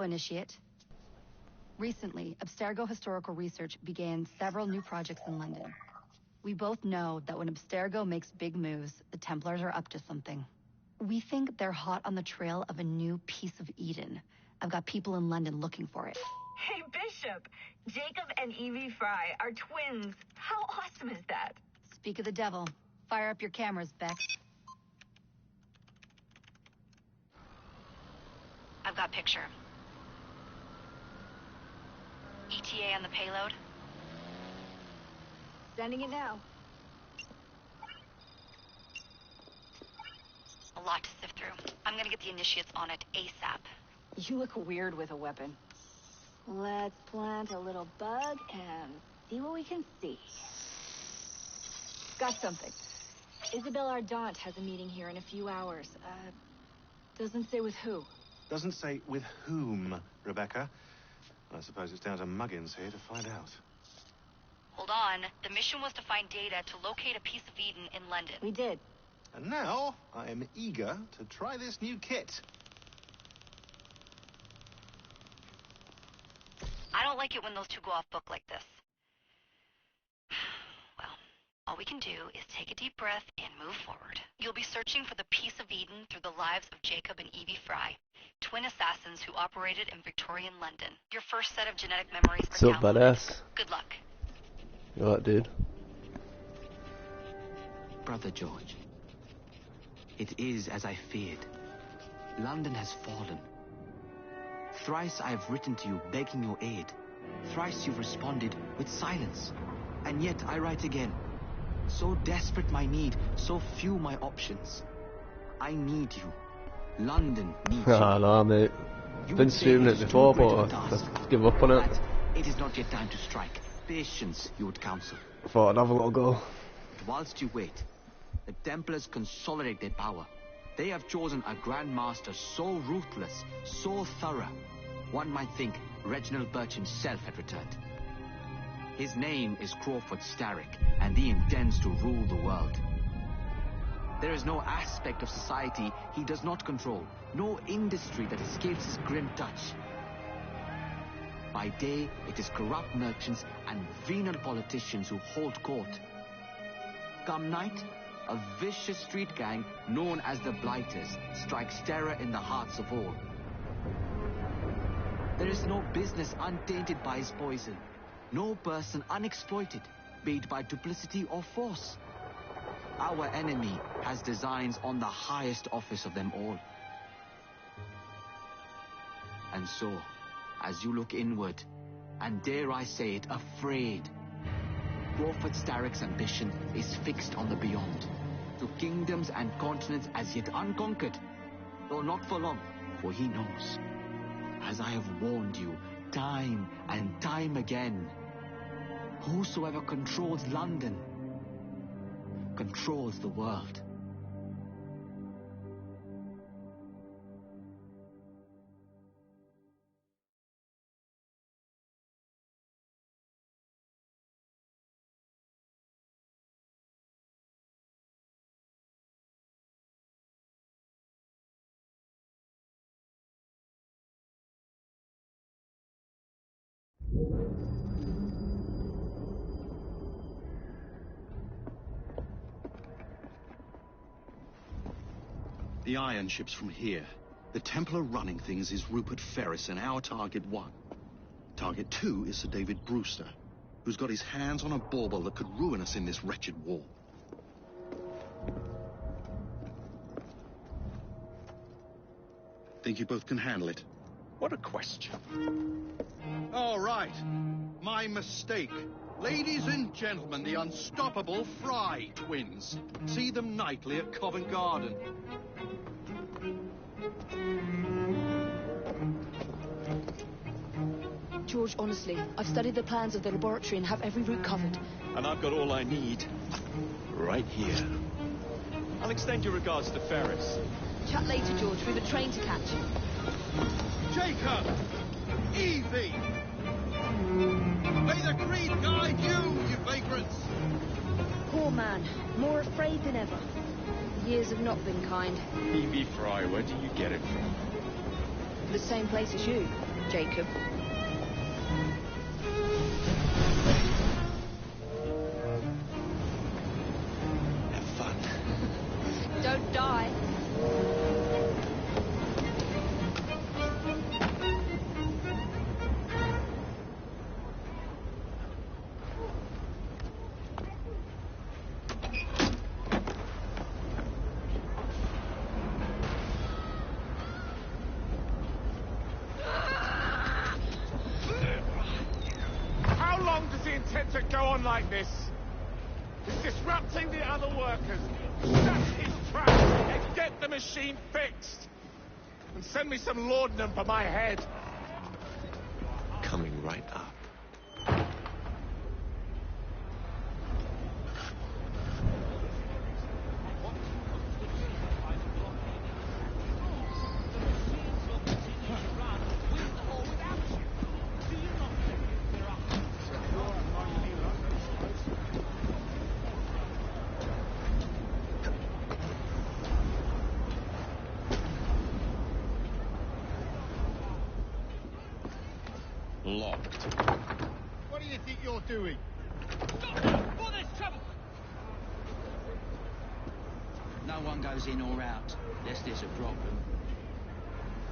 Initiate. Recently, Abstergo Historical Research began several new projects in London. We both know that when Abstergo makes big moves, the Templars are up to something. We think they're hot on the trail of a new piece of Eden. I've got people in London looking for it. Hey, Bishop! Jacob and Evie Fry are twins. How awesome is that? Speak of the devil. Fire up your cameras, Beck. I've got picture. ETA on the payload? Sending it now. A lot to sift through. I'm gonna get the initiates on it ASAP. You look weird with a weapon. Let's plant a little bug and see what we can see. Got something. Isabel Ardant has a meeting here in a few hours. Doesn't say with who. Doesn't say with whom, Rebecca. I suppose it's down to Muggins here to find out. Hold on. The mission was to find data to locate a piece of Eden in London. We did. And now, I am eager to try this new kit. I don't like it when those two go off book like this. Well, all we can do is take a deep breath and move forward. You'll be searching for the piece of Eden through the lives of Jacob and Evie Fry, twin assassins who operated in Victorian London. Your first set of genetic memories are So badass. Good luck. You alright, dude? Brother George, it is as I feared. London has fallen. Thrice I have written to you begging your aid. Thrice you've responded with silence. And yet I write again. So desperate my need, so few my options. I need you. London needs you. Ah, no, mate. Been streaming it before, but I give up on it. It is not yet time to strike. Patience, you would counsel. I thought I'd have a little go. But whilst you wait, the Templars consolidate their power. They have chosen a Grand Master so ruthless, so thorough. One might think Reginald Birch himself had returned. His name is Crawford Starrick, and he intends to rule the world. There is no aspect of society he does not control, no industry that escapes his grim touch. By day, it is corrupt merchants and venal politicians who hold court. Come night, a vicious street gang known as the Blighters strikes terror in the hearts of all. There is no business untainted by his poison, no person unexploited, be it by duplicity or force. Our enemy has designs on the highest office of them all. And so, as you look inward, and dare I say it, afraid, Crawford Starrick's ambition is fixed on the beyond, to kingdoms and continents as yet unconquered, though not for long, for he knows, as I have warned you time and time again, whosoever controls London controls the world. The iron ship's from here. The Templar running things is Rupert Ferris and our target 1. Target 2 is Sir David Brewster, who's got his hands on a bauble that could ruin us in this wretched war. Think you both can handle it? What a question. All right. My mistake. Ladies and gentlemen, the unstoppable Fry twins. See them nightly at Covent Garden. George, honestly, I've studied the plans of the laboratory and have every route covered. And I've got all I need right here. I'll extend your regards to Ferris. Chat later, George. We've a train to catch. Jacob! Evie! May the creed guide you, you vagrants! Poor man. More afraid than ever. The years have not been kind. Evie Fry, where do you get it from? The same place as you. Jacob. Have fun. Don't die. How long does he intend to go on like this? He's disrupting the other workers. Shut his trap and get the machine fixed. And send me some laudanum for my head. Coming right up. Locked. What do you think you're doing? No one goes in or out, unless there's a problem.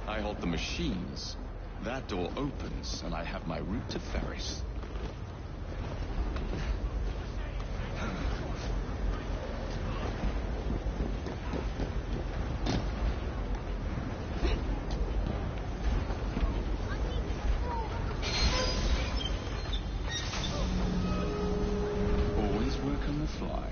I hold the machines. That door opens, and I have my route to Ferris. Always work on the fly.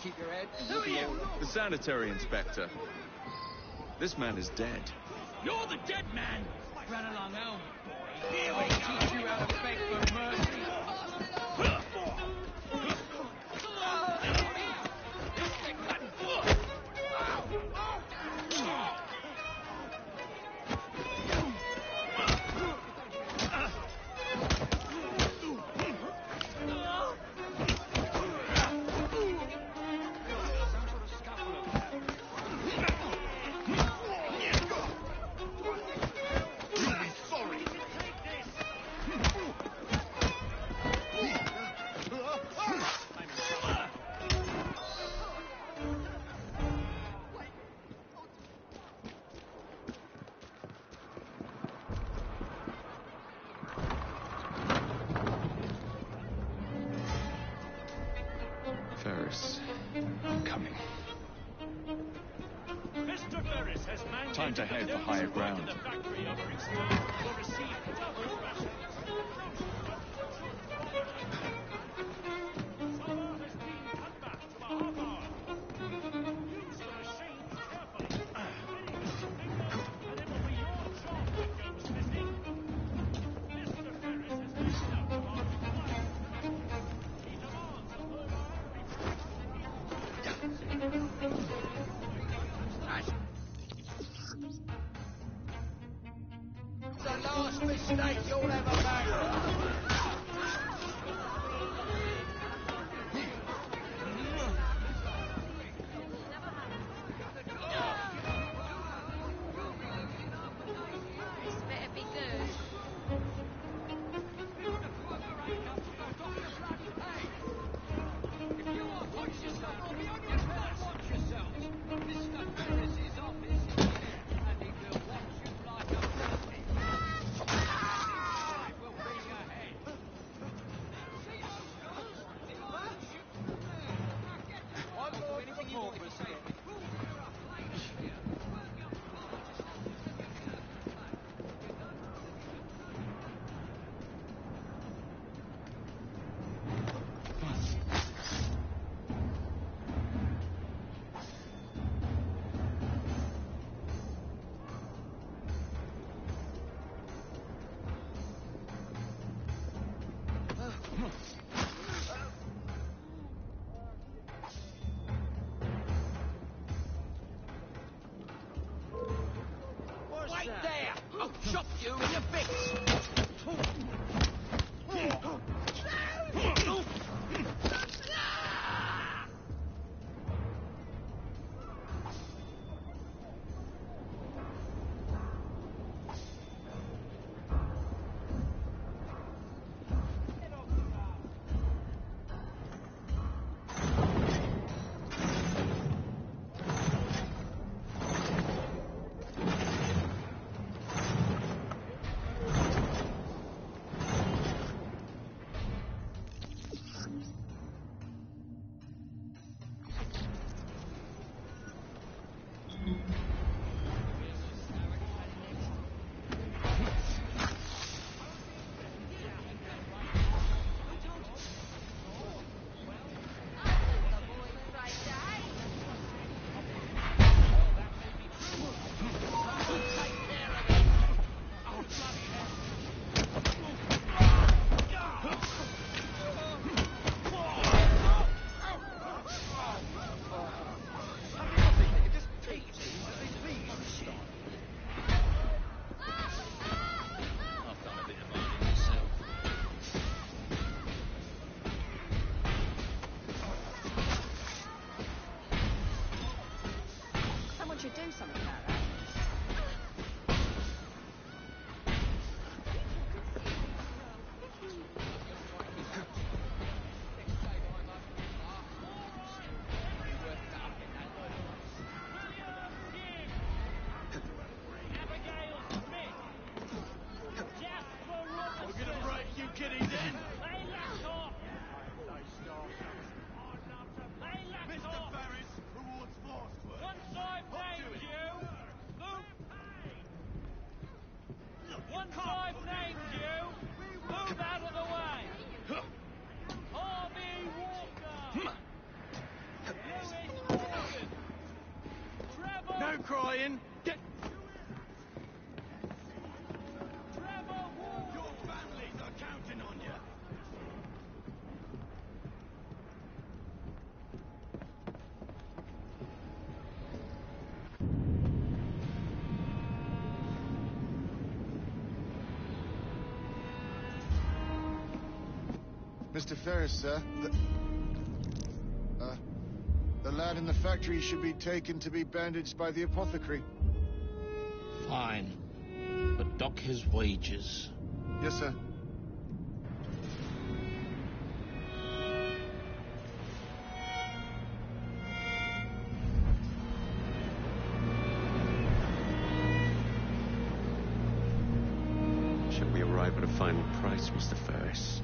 Keep your head. Who are you? The sanitary inspector. This man is dead. You're the dead man! Run along home. Here we teach you how to beg for mercy. Ferris, I'm coming. Mr. Ferris has mandated Time to head for higher ground. the factory over exposed will receive double rations. Supper has been cut back to a half hour. Use the machines carefully. And it will be your job that goes missing. Mr. Ferris has made up to our request. He demands a over The last mistake you'll ever make. This better be good. If you want to watch yourself, I'll be on your side. Watch yourselves. Mr. Ferris's office is here, and he will watch you like a puppy. do something about that. No crying. Get. Your families are counting on you. Mr. Ferris, sir. The lad in the factory should be taken to be bandaged by the apothecary. Fine. But dock his wages. Yes, sir. Should we arrive at a final price, Mr. Ferris?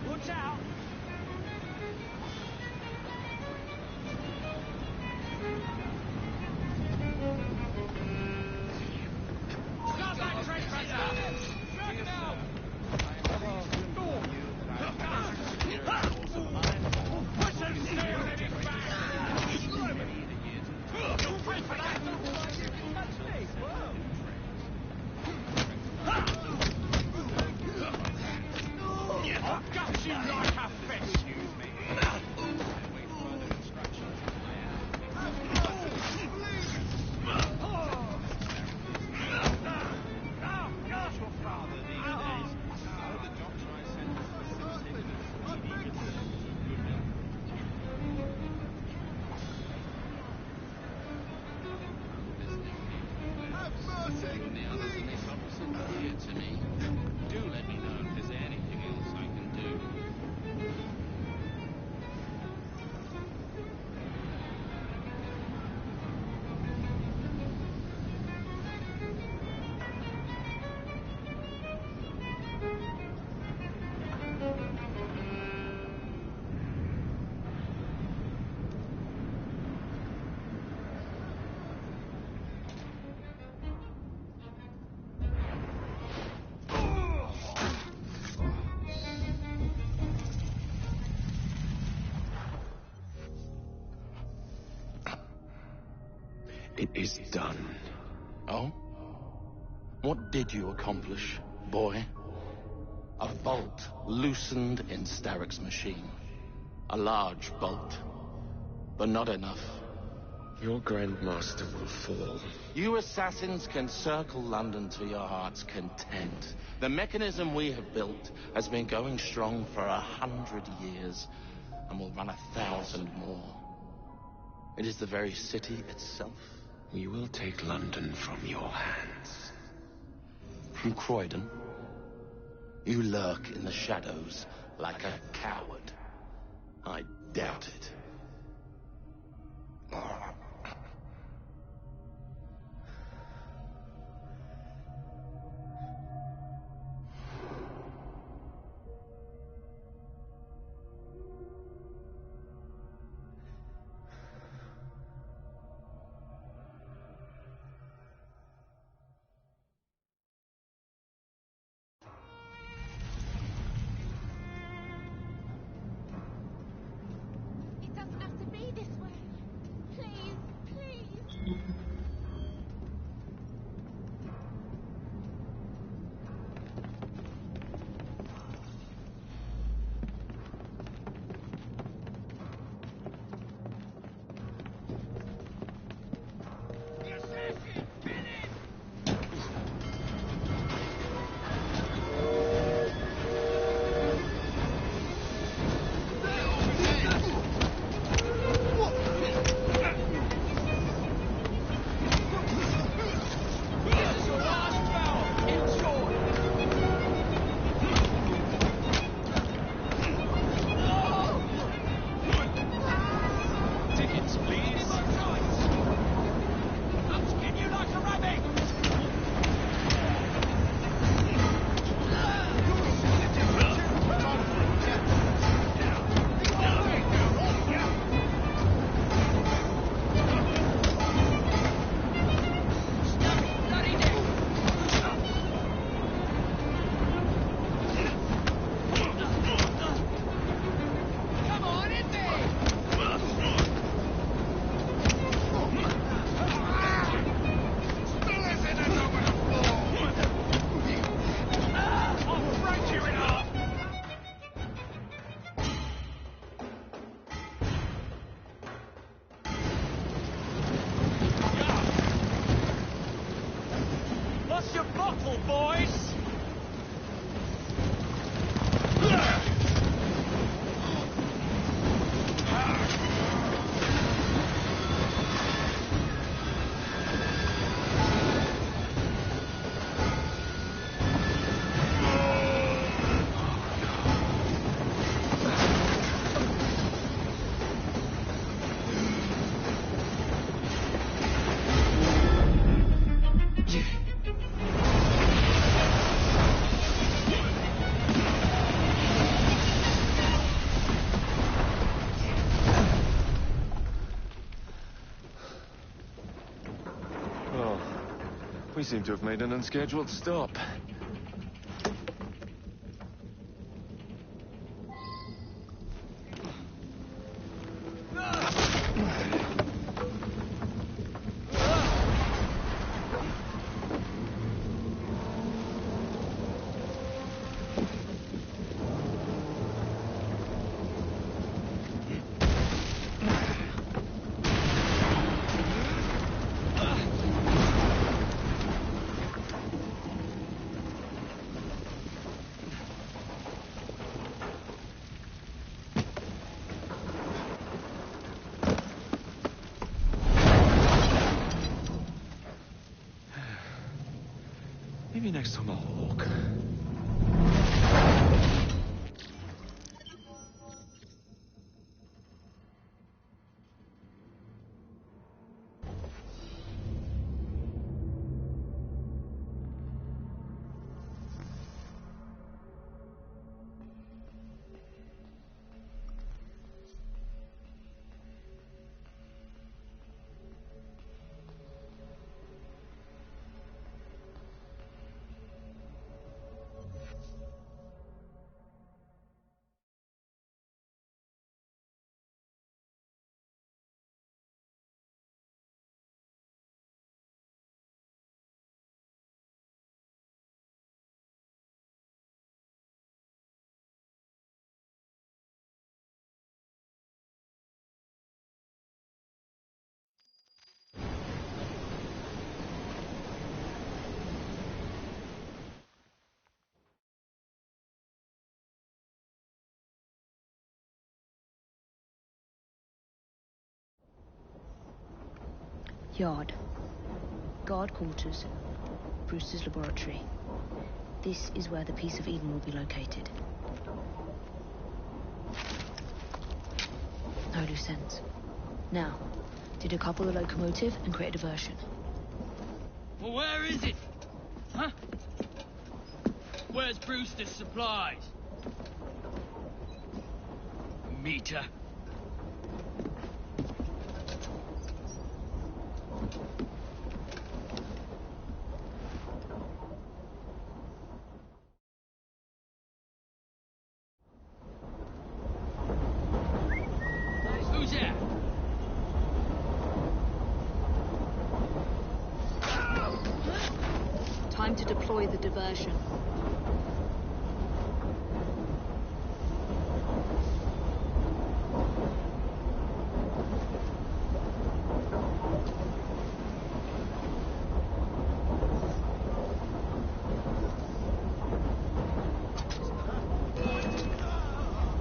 Watch out! Stop that trespasser! Drag him out! Push him, stay on his back! Wait for that! That's me! Whoa! I'll gut you like a It is done. Oh? What did you accomplish, boy? A bolt loosened in Starrick's machine. A large bolt, but not enough. Your Grandmaster will fall. You assassins can circle London to your heart's content. The mechanism we have built has been going strong for 100 years, and will run 1,000 more. It is the very city itself. We will take London from your hands. From Croydon? You lurk in the shadows like a coward. I doubt it. It doesn't have to be this way. Please, please. What's your bottle, boys? We seem to have made an unscheduled stop. Maybe next time I'll walk. Yard. Guard quarters. Brewster's laboratory. This is where the piece of Eden will be located. No loose ends. Now, decouple the locomotive and create a diversion. Well, where is it? Huh? Where's Brewster's supplies? Meter. Who's there? Time to deploy the diversion.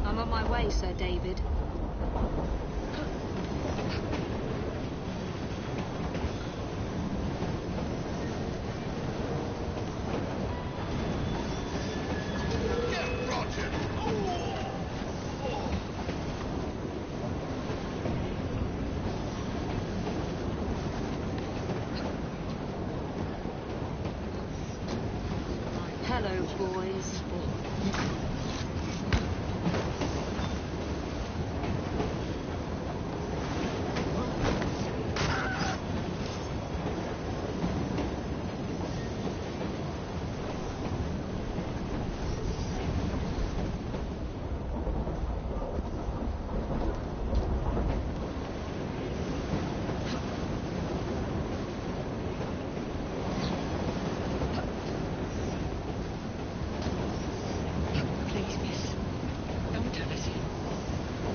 I'm on my way, Sir David. Hello, boys. Please, miss. Don't turn us in.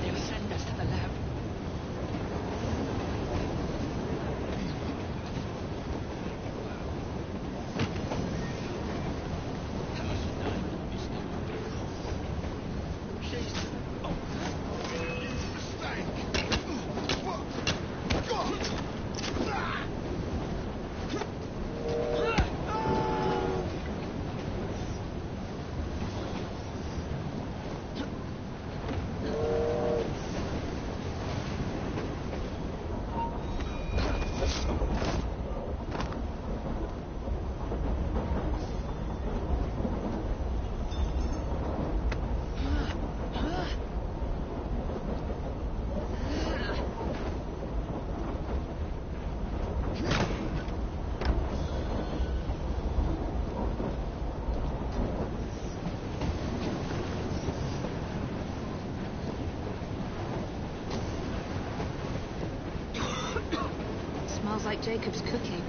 They'll send us to the lab. Smells like Jacob's cooking.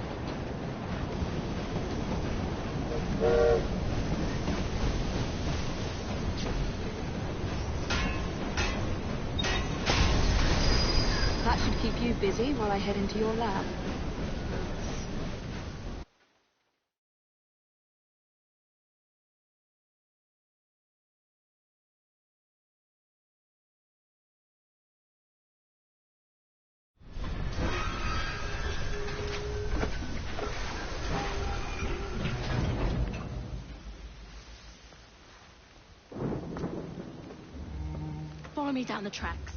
That should keep you busy while I head into your lab. Follow me down the tracks.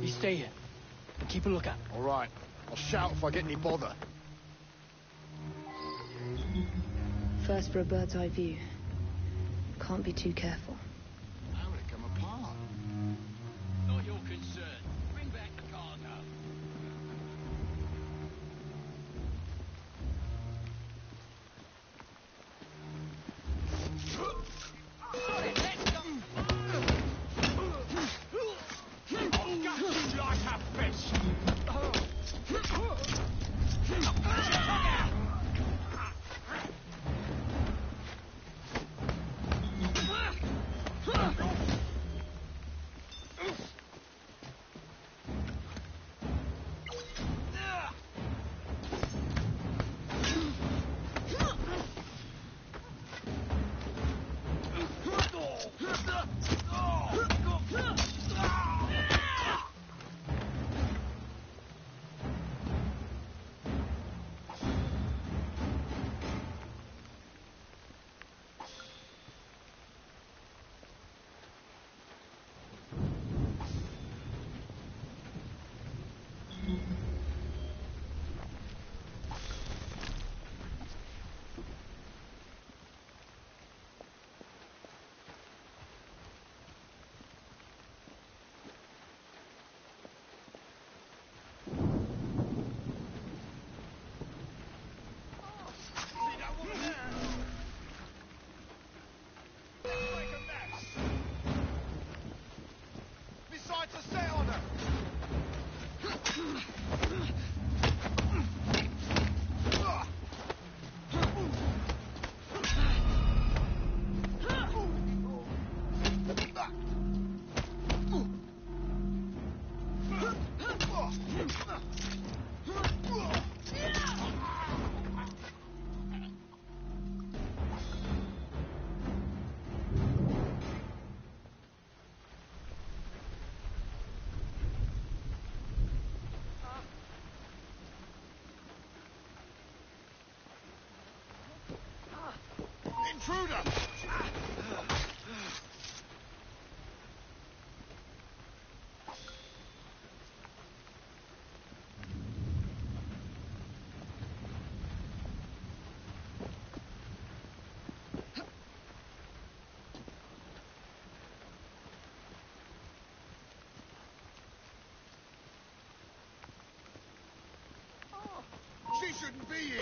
You stay here and keep a lookout. All right. I'll shout if I get any bother. First for a bird's eye view. Can't be too careful. How would it come apart? Not your concern. Bring back the cargo. intruder! She shouldn't be here.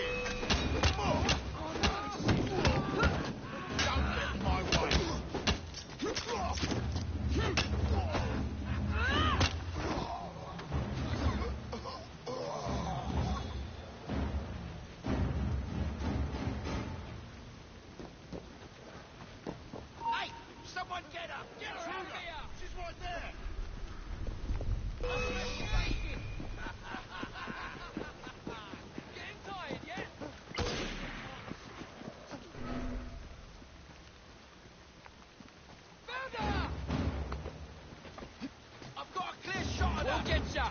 Don't get in my way. Hey, someone get her! Get her out of here! She's right there. Getting tired yet? Found her! I've got a clear shot at her! We'll get ya!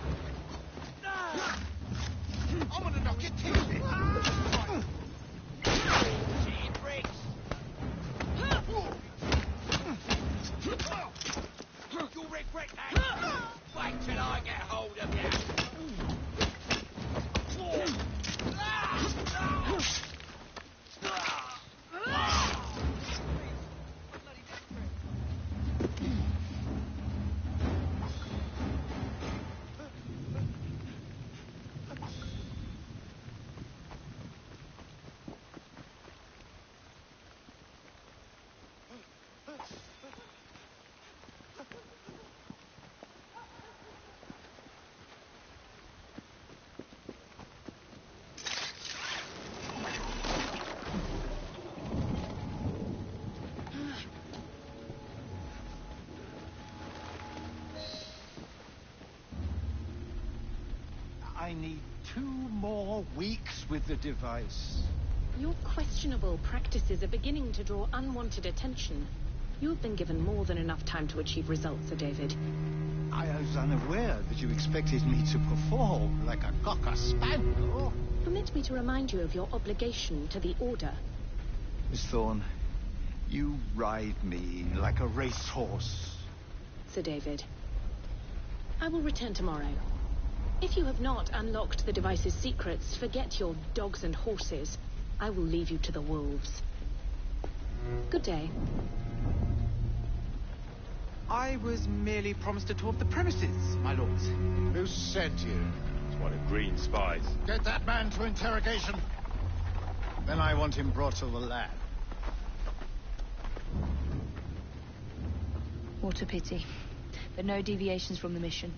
I'm gonna knock your teeth in. Cheating bricks! You'll regret that! Wait till I get hold of you! I need 2 more weeks with the device. Your questionable practices are beginning to draw unwanted attention. You've been given more than enough time to achieve results, Sir David. I was unaware that you expected me to perform like a cocker spaniel. Permit me to remind you of your obligation to the Order. Miss Thorne, you ride me like a racehorse. Sir David, I will return tomorrow. If you have not unlocked the device's secrets, forget your dogs and horses. I will leave you to the wolves. Good day. I was merely promised a tour of the premises, my lords. Who sent you? It's one of Green's spies. Get that man to interrogation. Then I want him brought to the lab. What a pity. But no deviations from the mission.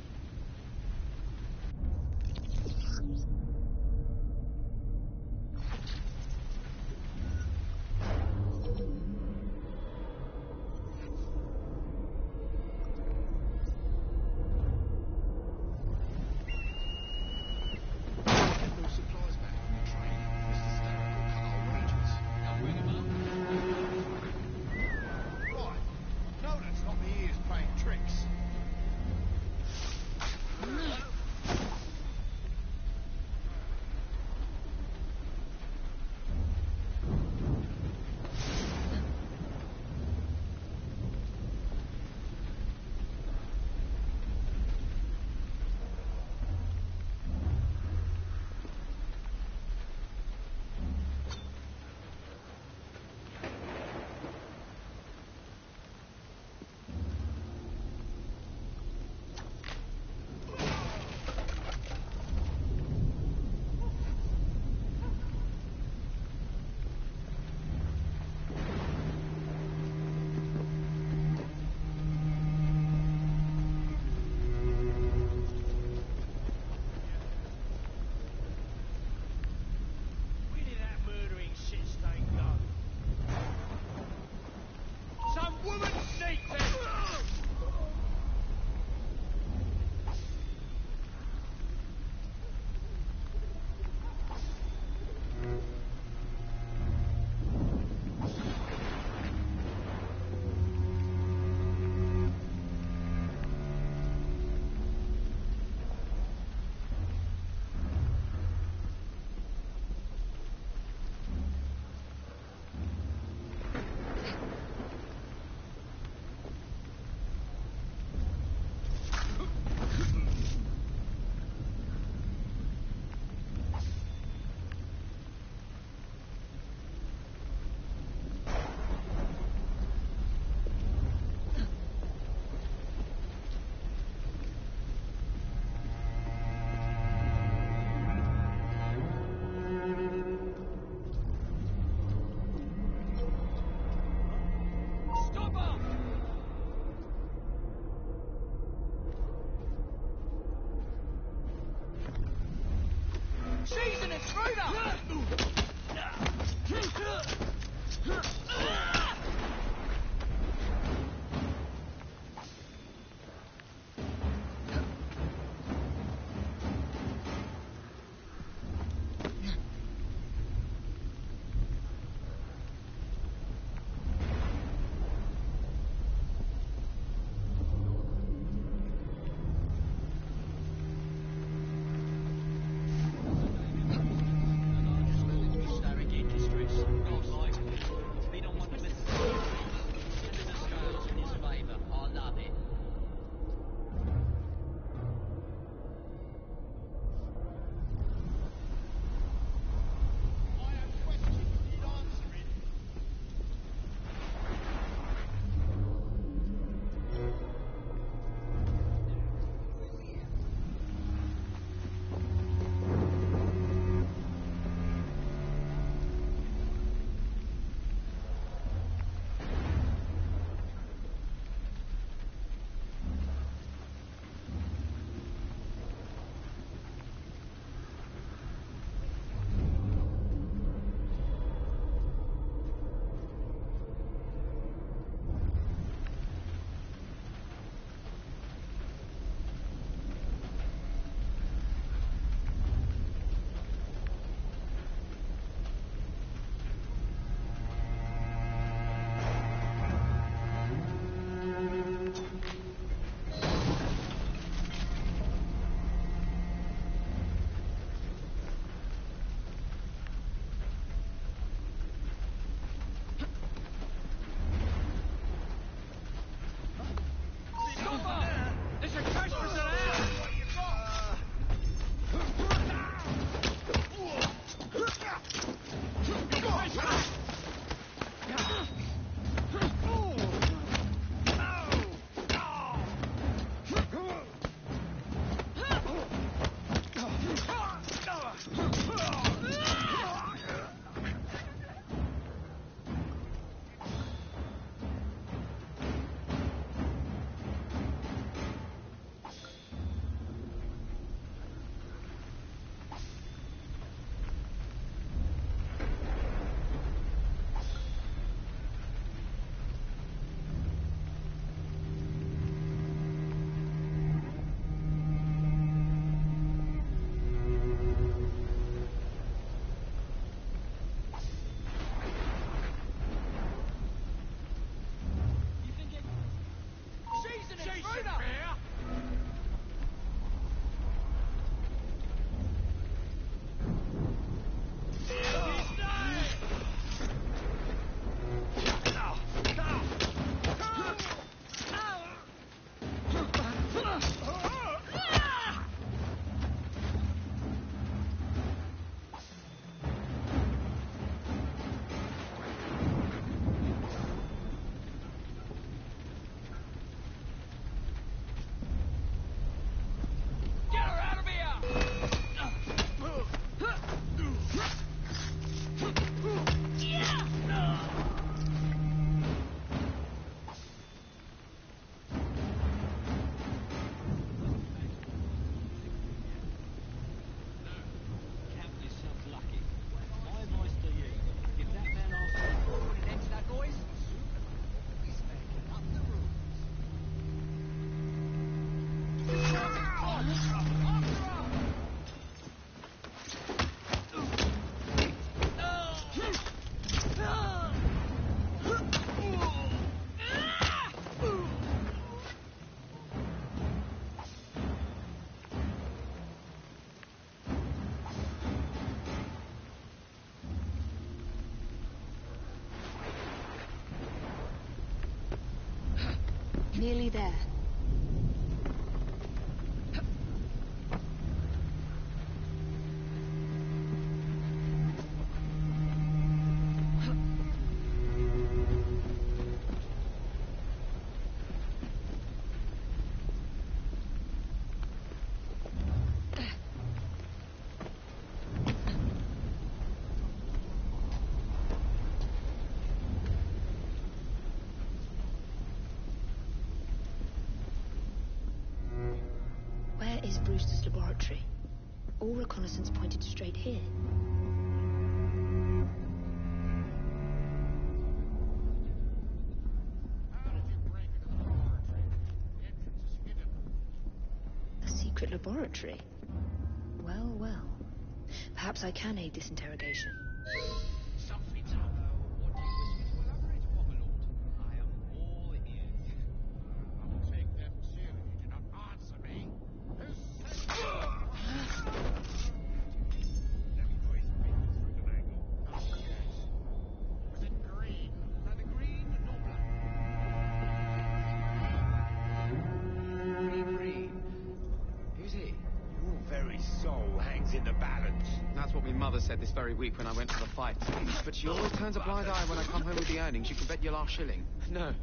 Nearly there. Where is Brewster's laboratory? All reconnaissance pointed straight here. A secret laboratory? Well, well. Perhaps I can aid this interrogation. Said this very week when I went to the fight. But she always turns a blind eye when I come home with the earnings. You can bet your last shilling. No.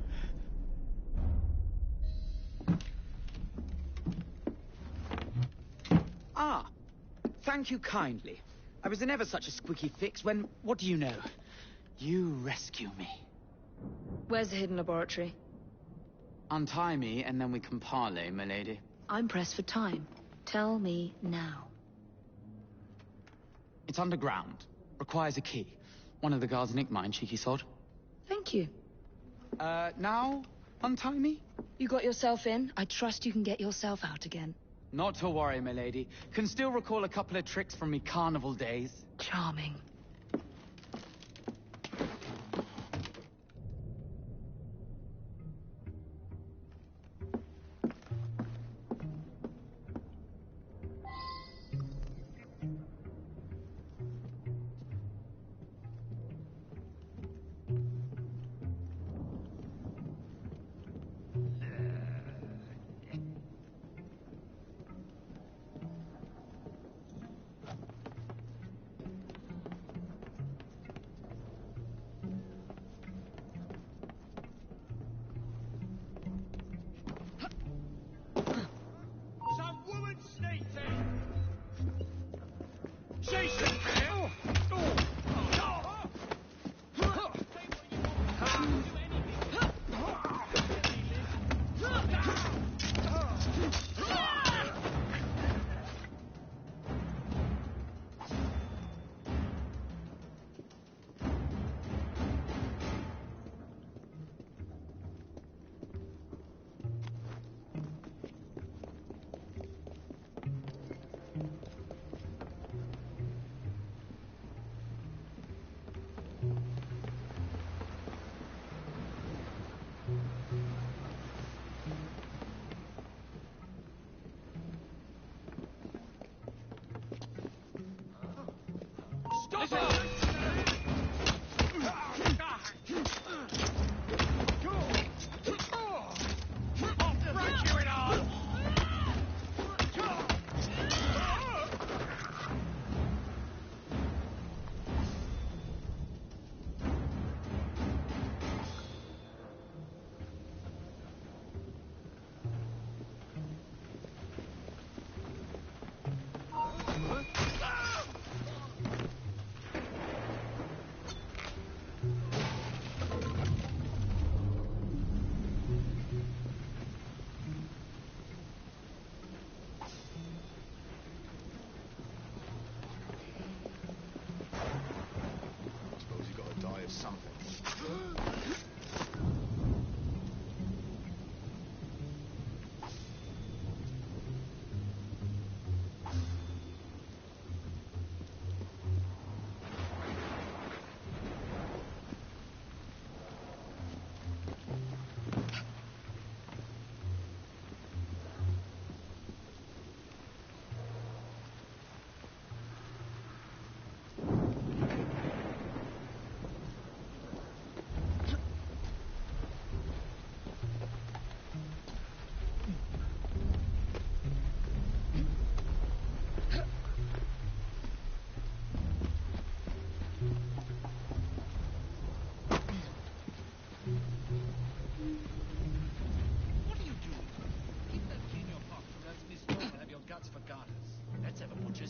Ah, thank you kindly. I was in ever such a squeaky fix when, what do you know? You rescue me. Where's the hidden laboratory? Untie me and then we can parley, milady. I'm pressed for time. Tell me now. It's underground. Requires a key. One of the guards nicked mine, cheeky sod. Thank you. Now? Untie me? You got yourself in. I trust you can get yourself out again. Not to worry, milady. Can still recall a couple of tricks from me carnival days. Charming.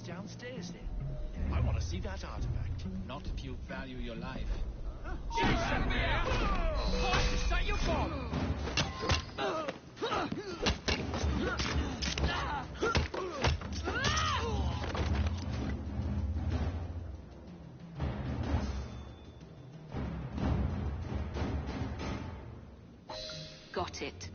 Downstairs then. I want to see that artifact. Not if you value your life. Jason! I set you for! Got it.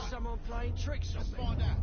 Someone playing tricks on me. Find out.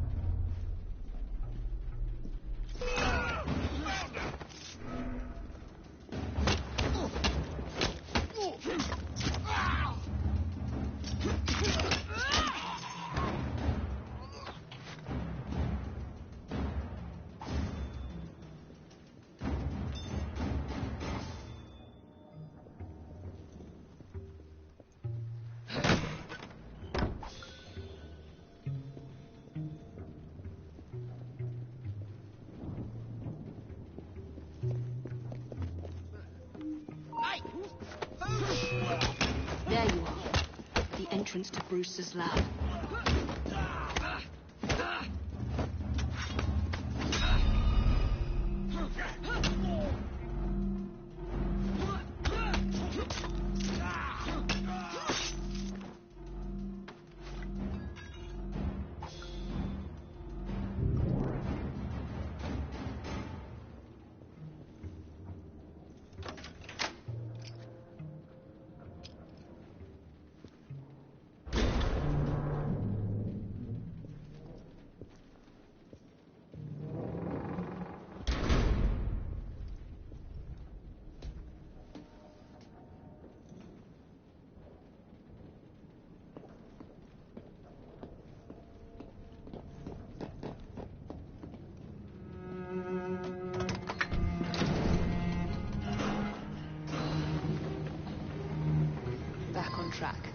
There you are. The entrance to Brewster's lab. track.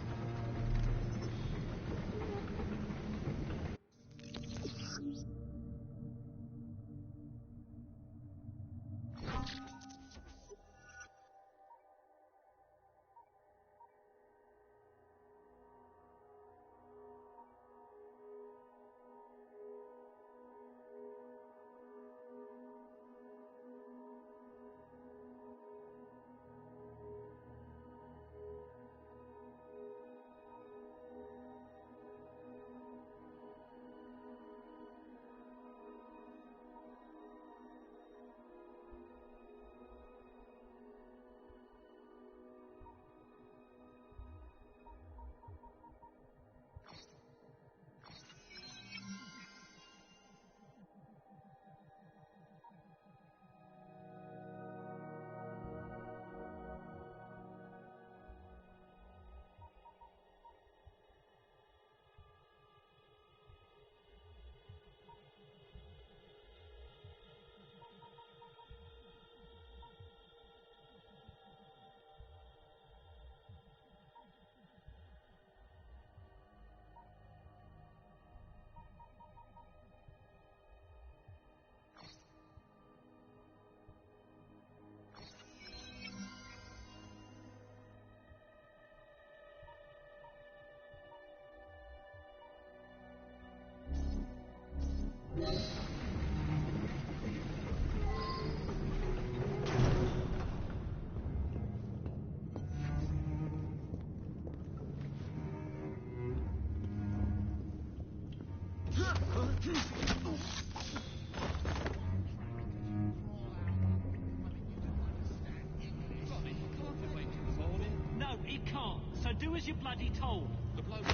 No, it can't. So do as you're bloody told. The bloke.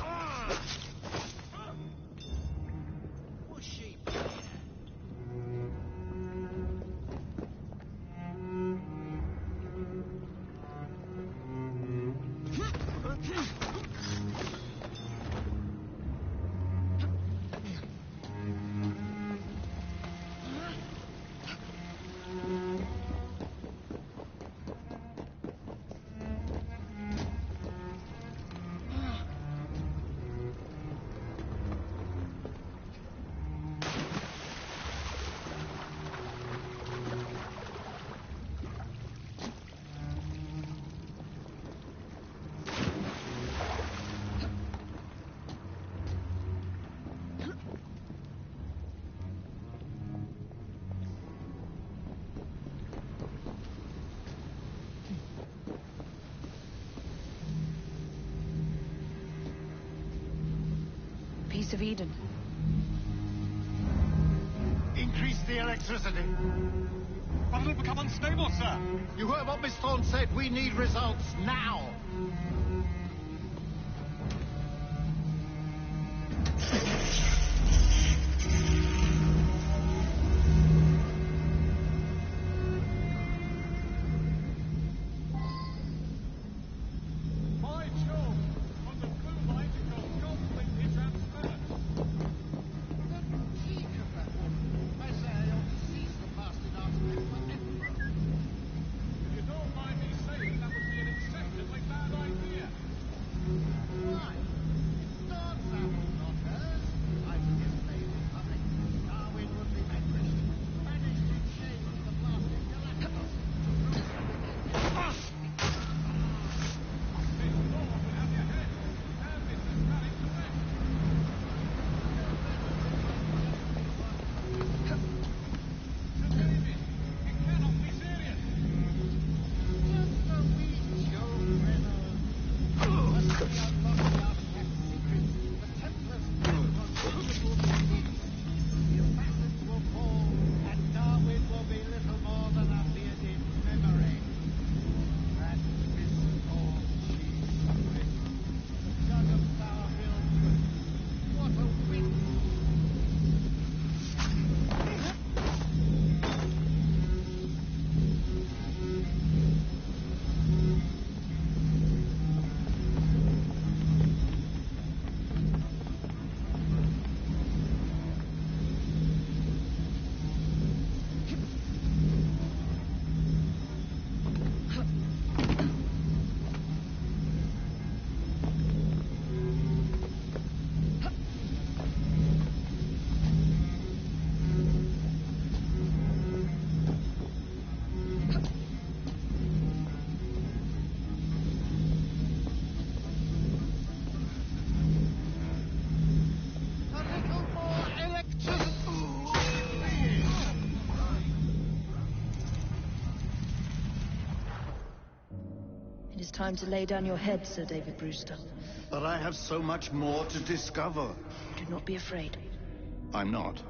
What's she? Piece of Eden. Increase the electricity. But it'll become unstable, sir. You heard what Miss Thorne said. We need results now. It is time to lay down your head, Sir David Brewster. But I have so much more to discover. Do not be afraid. I'm not.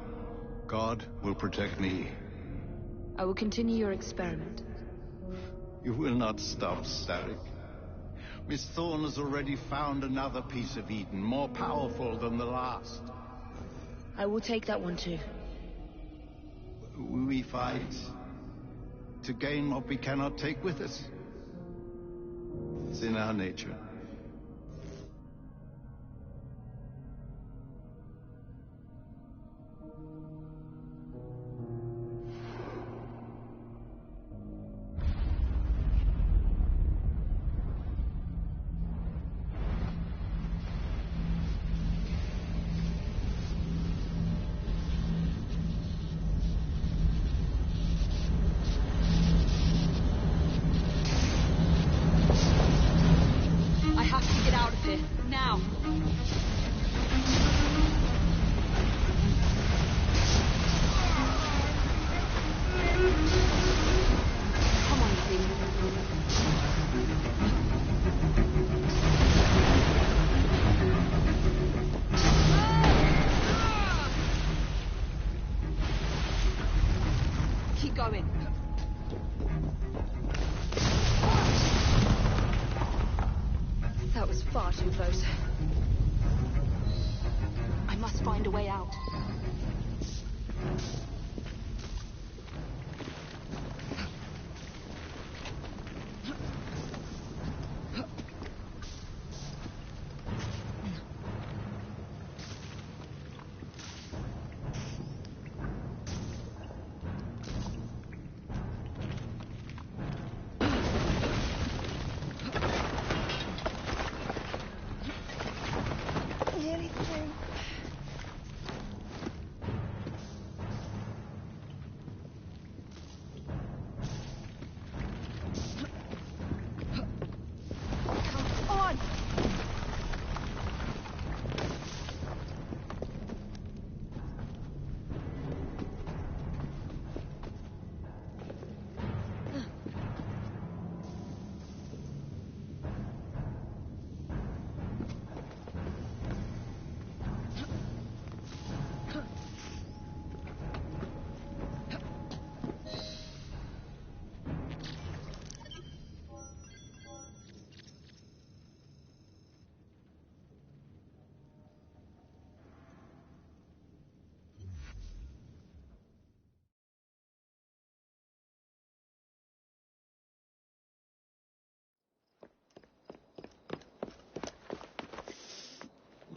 God will protect me. I will continue your experiment. You will not stop, Starrick. Miss Thorne has already found another piece of Eden, more powerful than the last. I will take that one too. We fight to gain what we cannot take with us. It's in our nature. That was far too close. I must find a way out.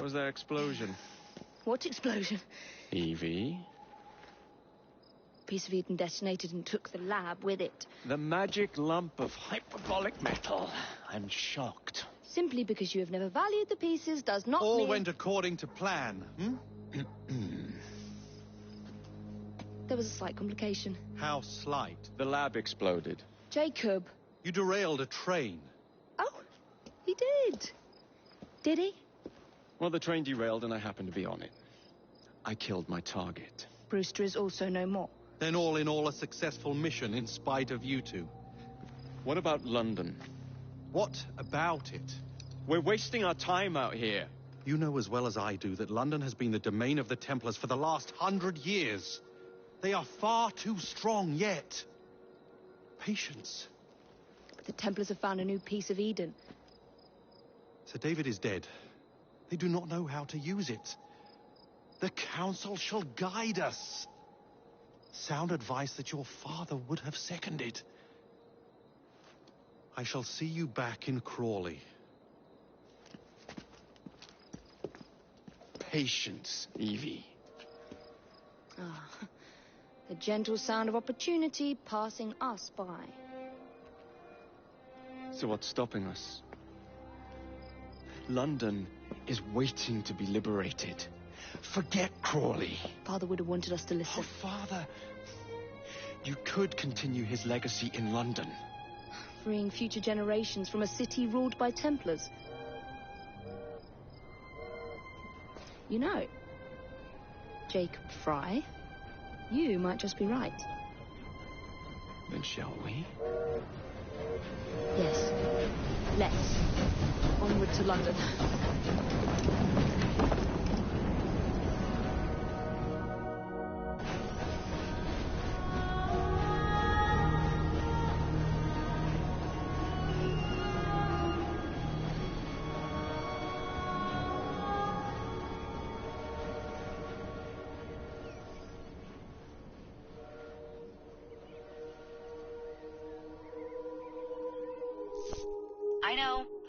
What was that explosion? What explosion? Evie? Piece of Eden detonated and took the lab with it. The magic lump of hyperbolic metal. I'm shocked. Simply because you have never valued the pieces does not All mean... went according to plan, There was a slight complication. How slight? The lab exploded. Jacob. You derailed a train. Oh, he did. Did he? Well, the train derailed and I happened to be on it. I killed my target. Brewster is also no more. Then all in all a successful mission in spite of you two. What about London? What about it? We're wasting our time out here. You know as well as I do that London has been the domain of the Templars for the last 100 years. They are far too strong yet. Patience. But the Templars have found a new piece of Eden. Sir David is dead. They do not know how to use it. The Council shall guide us. Sound advice that your father would have seconded. I shall see you back in Crawley. Patience, Evie. Ah, the gentle sound of opportunity passing us by. So what's stopping us? London is waiting to be liberated. Forget Crawley. Father would have wanted us to listen. Oh, Father. You could continue his legacy in London. Freeing future generations from a city ruled by Templars. You know, Jacob Fry, you might just be right. Then shall we? Yes. Let's. Onward to London.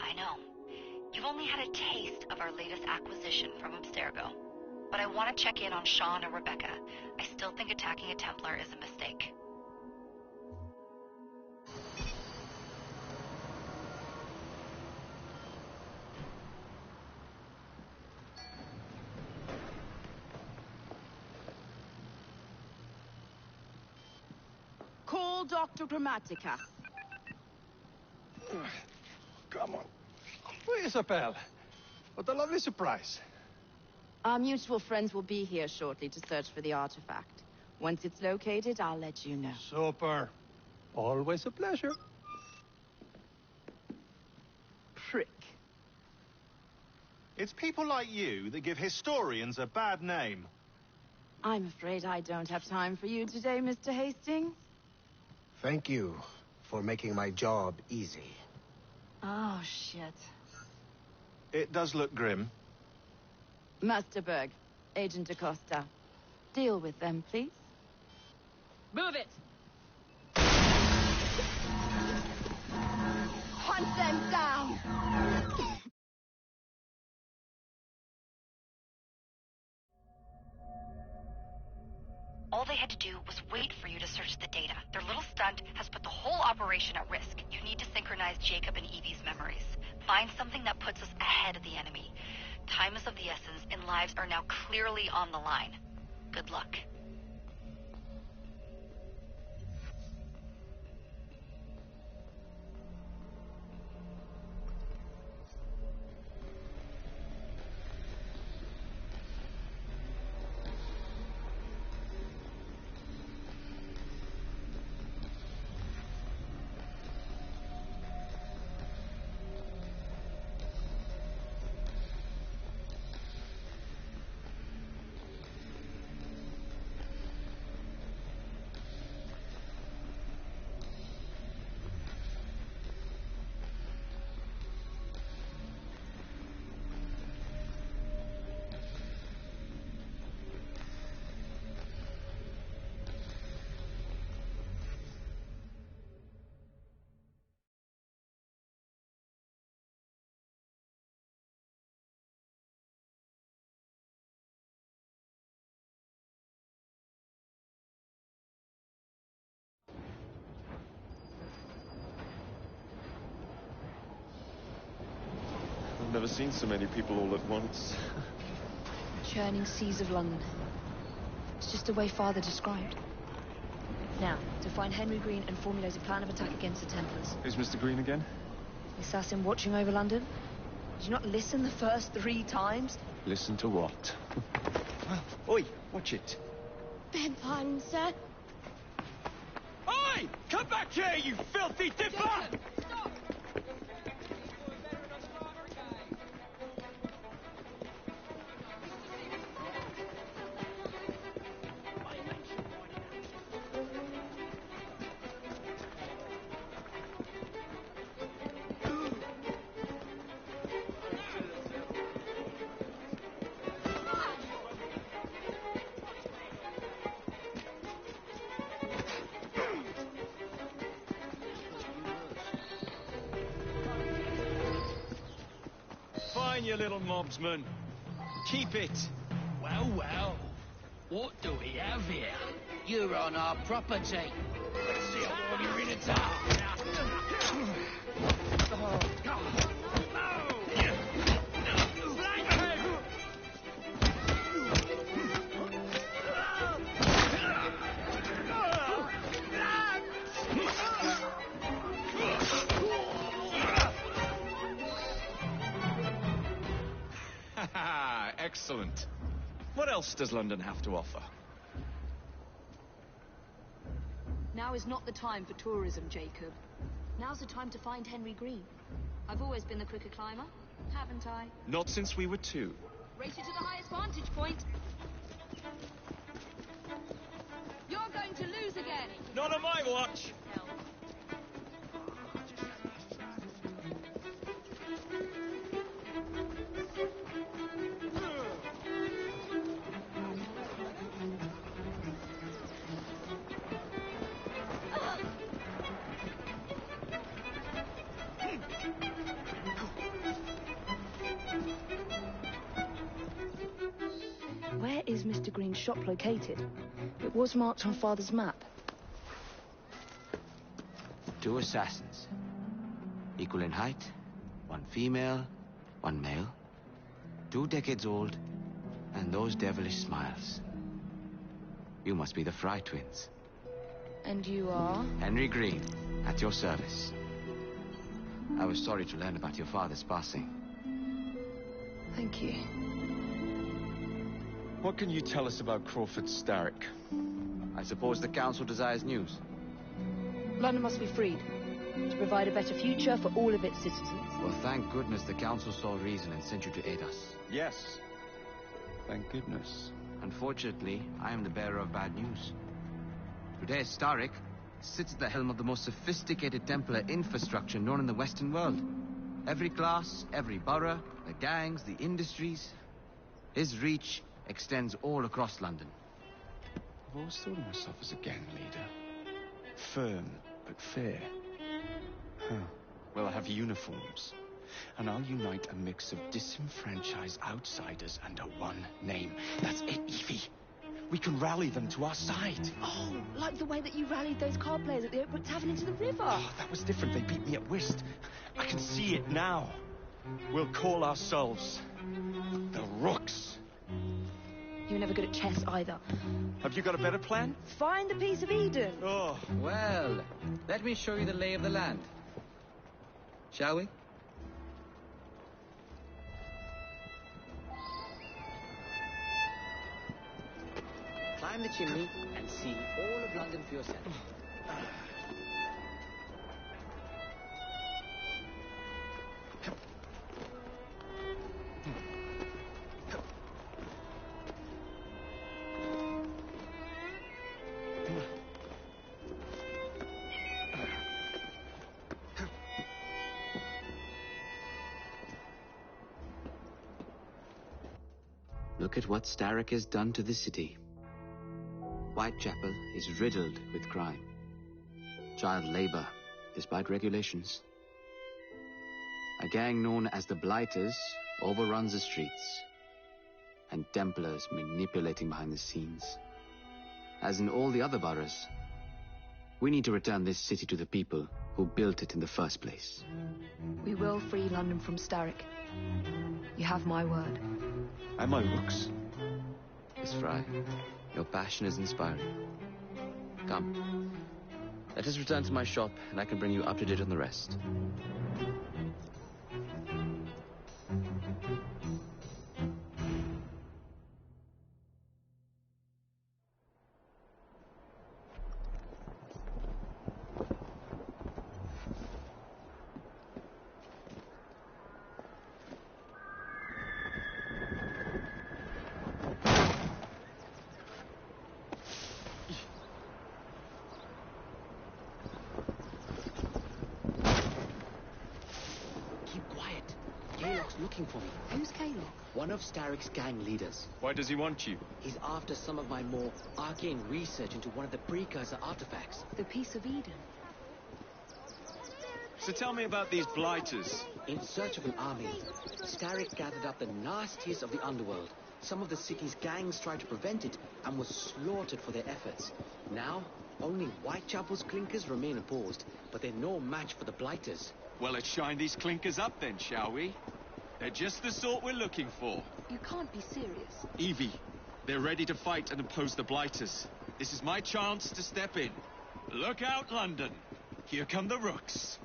I know. You've only had a taste of our latest acquisition from Abstergo. But I want to check in on Sean and Rebecca. I still think attacking a Templar is a mistake. Call Dr. Grammatica. Come on. Where is Isabel? What a lovely surprise. Our mutual friends will be here shortly to search for the artifact. Once it's located, I'll let you know. Super. Always a pleasure. Prick. It's people like you that give historians a bad name. I'm afraid I don't have time for you today, Mr. Hastings. Thank you for making my job easy. Oh, shit. It does look grim. Masterberg, Agent Acosta. Deal with them, please. Move it! Hunt them down! All they had to do was wait for you to search the data. Their little stunt has put the whole operation at risk. You need to synchronize Jacob and Evie's memories. Find something that puts us ahead of the enemy. Time is of the essence, and lives are now clearly on the line. Good luck. I've never seen so many people all at once. Churning seas of London. It's just the way Father described. Now, to find Henry Green and formulate a plan of attack against the Templars. Who's Mr. Green again? The assassin watching over London? Did you not listen the first 3 times? Listen to what? Oi, watch it. Beg pardon, sir. Oi! Come back here, you filthy dipper! Fine, you little mobsman. Keep it. Well, well. What do we have here? You're on our property. Let's see how long you're in a town. Excellent. What else does London have to offer? Now is not the time for tourism, Jacob. Now's the time to find Henry Green. I've always been the quicker climber, haven't I? Not since we were 2. Race you to the highest vantage point. You're going to lose again. Not on my watch. Where is Mr. Green's shop located? It was marked on Father's map. 2 assassins. Equal in height. 1 female, 1 male. 2 decades old, and those devilish smiles. You must be the Fry twins. And you are? Henry Green, at your service. I was sorry to learn about your father's passing. Thank you. What can you tell us about Crawford Starrick? I suppose the Council desires news. London must be freed to provide a better future for all of its citizens. Well, thank goodness the Council saw reason and sent you to aid us. Yes. Thank goodness. Unfortunately, I am the bearer of bad news. Today, Starrick sits at the helm of the most sophisticated Templar infrastructure known in the Western world. Every class, every borough, the gangs, the industries. His reach extends all across London. I've always thought of myself as a gang leader. Firm, but fair. Huh. Well, I have uniforms. And I'll unite a mix of disenfranchised outsiders under one name. That's it, Evie. We can rally them to our side. Oh, like the way that you rallied those card players at the Oakwood Tavern into the river. Oh, that was different. They beat me at whist. I can see it now. We'll call ourselves the Rooks. You're never good at chess either. Have you got a better plan? Find the piece of Eden. Oh. Well, let me show you the lay of the land. Shall we? Climb the chimney and see all of London for yourself. Look at what Starrick has done to the city. Whitechapel is riddled with crime. Child labor, despite regulations. A gang known as the Blighters overruns the streets. And Templars manipulating behind the scenes. As in all the other boroughs, we need to return this city to the people who built it in the first place. We will free London from Starrick. You have my word. And my Rooks. Miss Fry, your passion is inspiring. Come. Let us return to my shop, and I can bring you up to date on the rest. Looking for me. Who's Kaylock? One of Starrick's gang leaders. Why does he want you? He's after some of my more arcane research into one of the precursor artifacts. The piece of Eden. So tell me about these Blighters. In search of an army, Starrick gathered up the nastiest of the underworld. Some of the city's gangs tried to prevent it and was slaughtered for their efforts. Now, only Whitechapel's clinkers remain opposed, but they're no match for the Blighters. Well, let's shine these clinkers up then, shall we? They're just the sort we're looking for. You can't be serious. Evie, they're ready to fight and oppose the Blighters. This is my chance to step in. Look out, London. Here come the Rooks.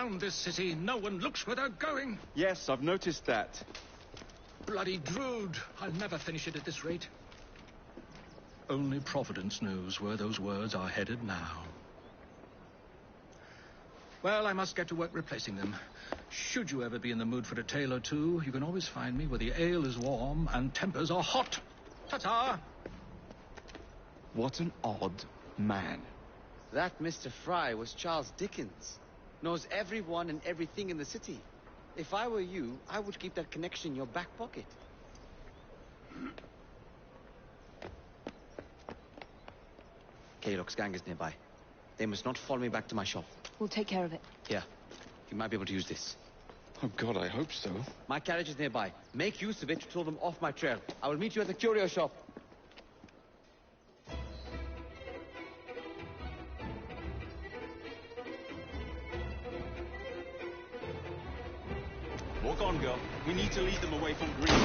around this city, no one looks where they're going. Yes, I've noticed that. Bloody Drood. I'll never finish it at this rate. Only Providence knows where those words are headed now. Well, I must get to work replacing them. Should you ever be in the mood for a tale or two, you can always find me where the ale is warm and tempers are hot. Ta-ta! What an odd man. That Mr. Fry was Charles Dickens. Knows everyone and everything in the city. If I were you, I would keep that connection in your back pocket. Kaylock's gang is nearby. They must not follow me back to my shop. We'll take care of it. Here, you might be able to use this. Oh, God, I hope so. My carriage is nearby. Make use of it to throw them off my trail. I will meet you at the curio shop. Walk on, girl. We need to lead them away from Green.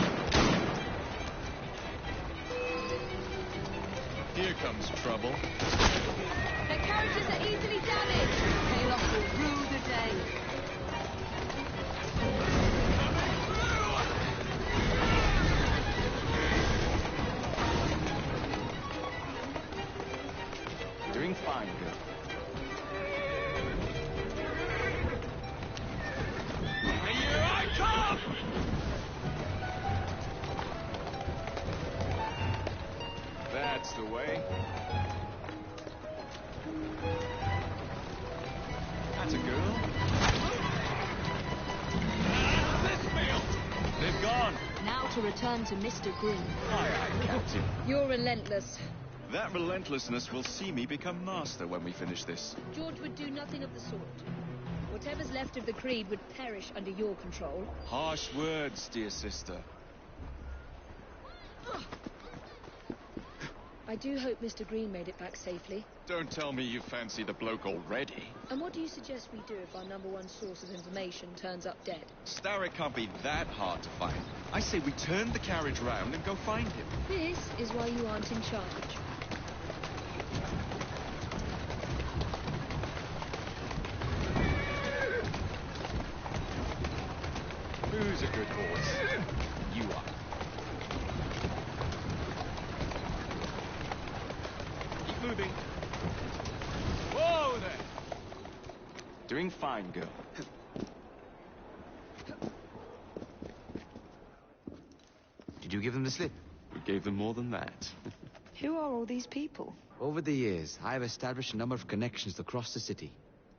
Here comes trouble. Their carriages are easily damaged. Kaylock will rue the day. Doing fine, girl. Here I come! That's the way. That's a girl. They've gone. Now to return to Mr. Green. Aye, aye, Captain. You're relentless. That relentlessness will see me become master when we finish this. George would do nothing of the sort. Whatever's left of the Creed would perish under your control. Harsh words, dear sister. I do hope Mr. Green made it back safely. Don't tell me you fancy the bloke already. And what do you suggest we do if our #1 source of information turns up dead? Starrick can't be that hard to find. I say we turn the carriage round and go find him. This is why you aren't in charge. Who's a good horse? You are. Keep moving. Whoa there! Doing fine, girl. Did you give them the slip? We gave them more than that. Who are all these people? Over the years, I have established a number of connections across the city.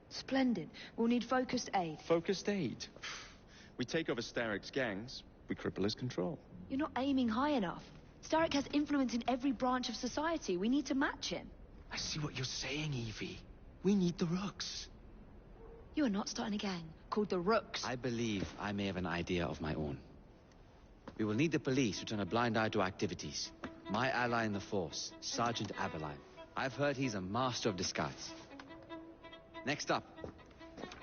Splendid. We'll need focused aid. Focused aid. We take over Starrick's gangs, we cripple his control. You're not aiming high enough. Starrick has influence in every branch of society. We need to match him. I see what you're saying, Evie. We need the Rooks. You are not starting a gang called the Rooks. I believe I may have an idea of my own. We will need the police to turn a blind eye to activities. My ally in the force, Sergeant Aberline. I've heard he's a master of disguise. Next up,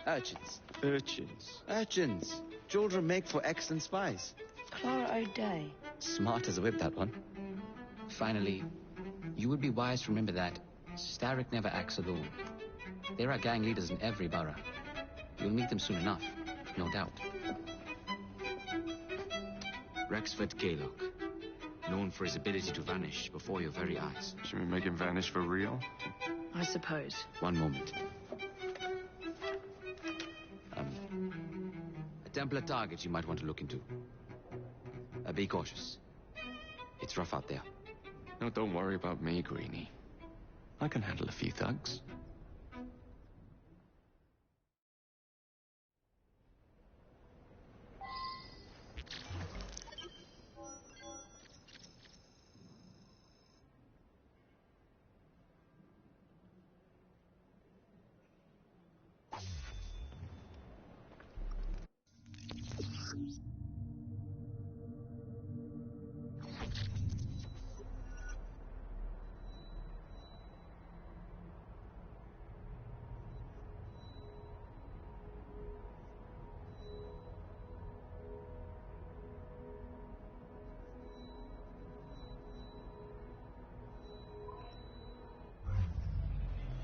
urchins. Urchins? Urchins. Children make for excellent spies. Clara O'Day. Smart as a whip, that one. Finally, you would be wise to remember that Starrick never acts alone. There are gang leaders in every borough. You'll meet them soon enough, no doubt. Rexford Kaylock, known for his ability to vanish before your very eyes. Should we make him vanish for real? I suppose. One moment. A Templar target you might want to look into. Be cautious. It's rough out there. No, don't worry about me, Greenie. I can handle a few thugs.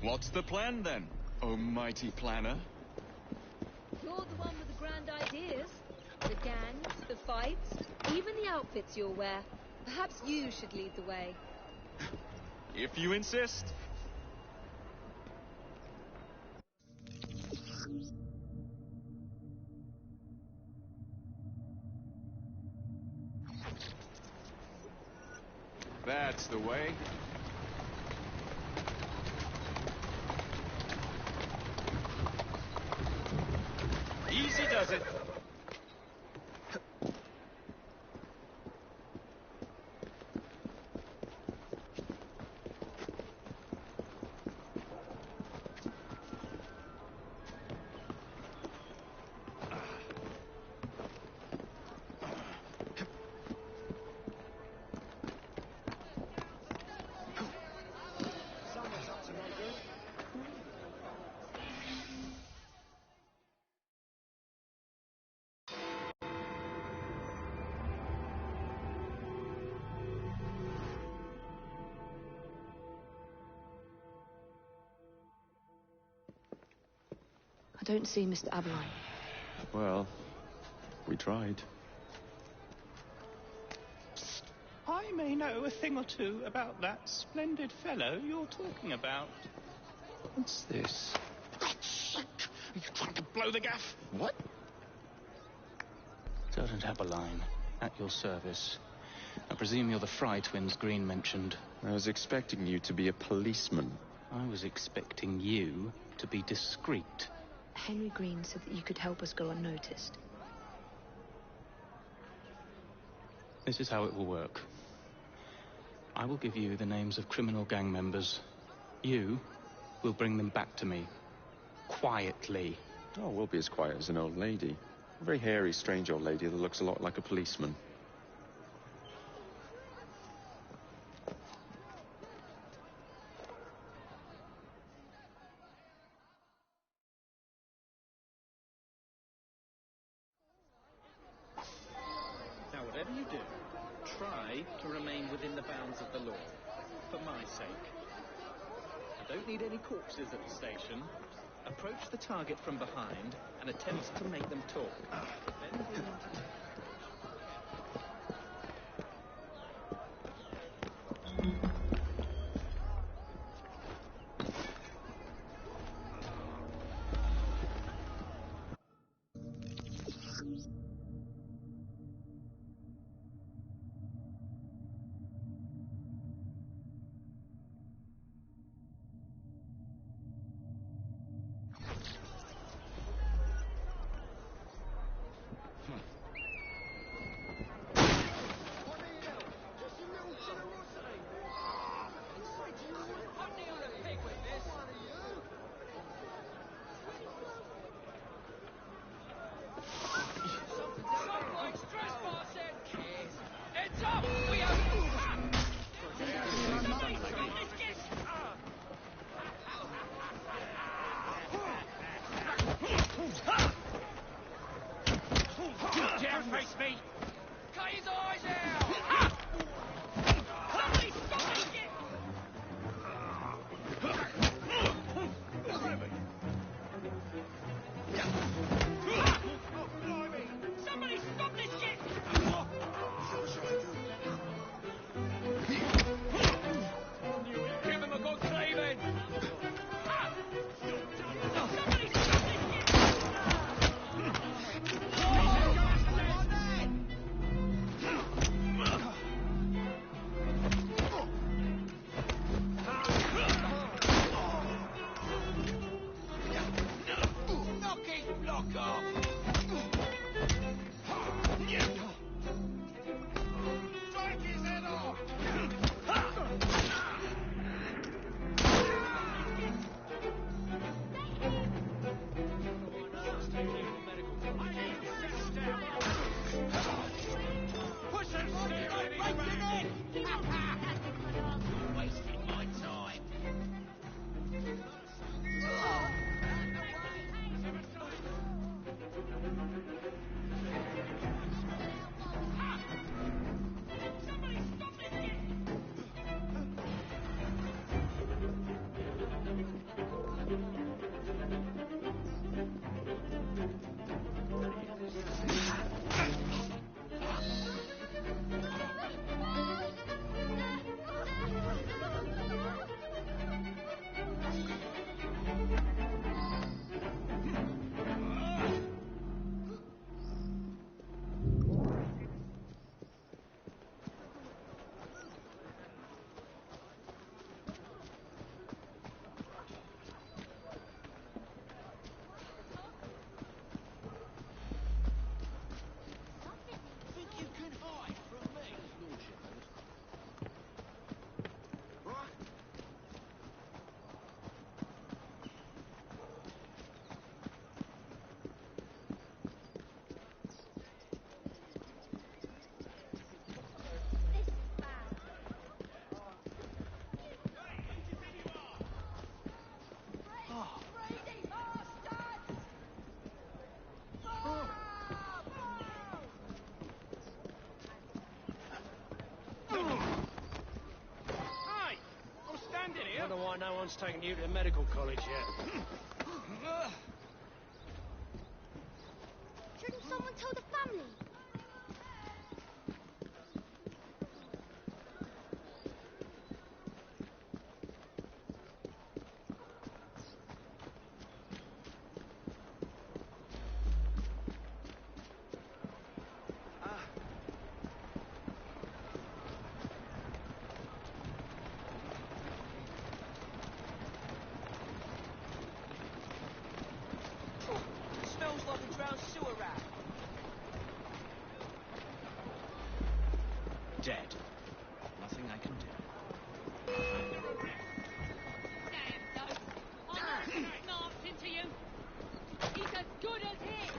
What's the plan, then, oh mighty planner? outfits you'll wear. Perhaps you should lead the way. If you insist. That's the way. Easy does it. I don't see Mr. Aberline. Well, we tried. I may know a thing or two about that splendid fellow you're talking about. What's this? Are you trying to blow the gaff? What? Sergeant Aberline, at your service. I presume you're the Fry twins Green mentioned. I was expecting you to be a policeman. I was expecting you to be discreet. Henry Green said that you could help us go unnoticed. This is how it will work. I will give you the names of criminal gang members. You will bring them back to me. Quietly. Oh, we'll be as quiet as an old lady. A very hairy, strange old lady that looks a lot like a policeman. Now, whatever you do, try to remain within the bounds of the law, for my sake. I don't need any corpses at the station. Approach the target from behind and attempt to make them talk. Then bring them to me. one's taken you to medical college yet. Shouldn't someone tell the family? Smells like a drowned sewer rat. Dead. Nothing I can do. Damn, no. I'm not marked into you. He's as good as hit.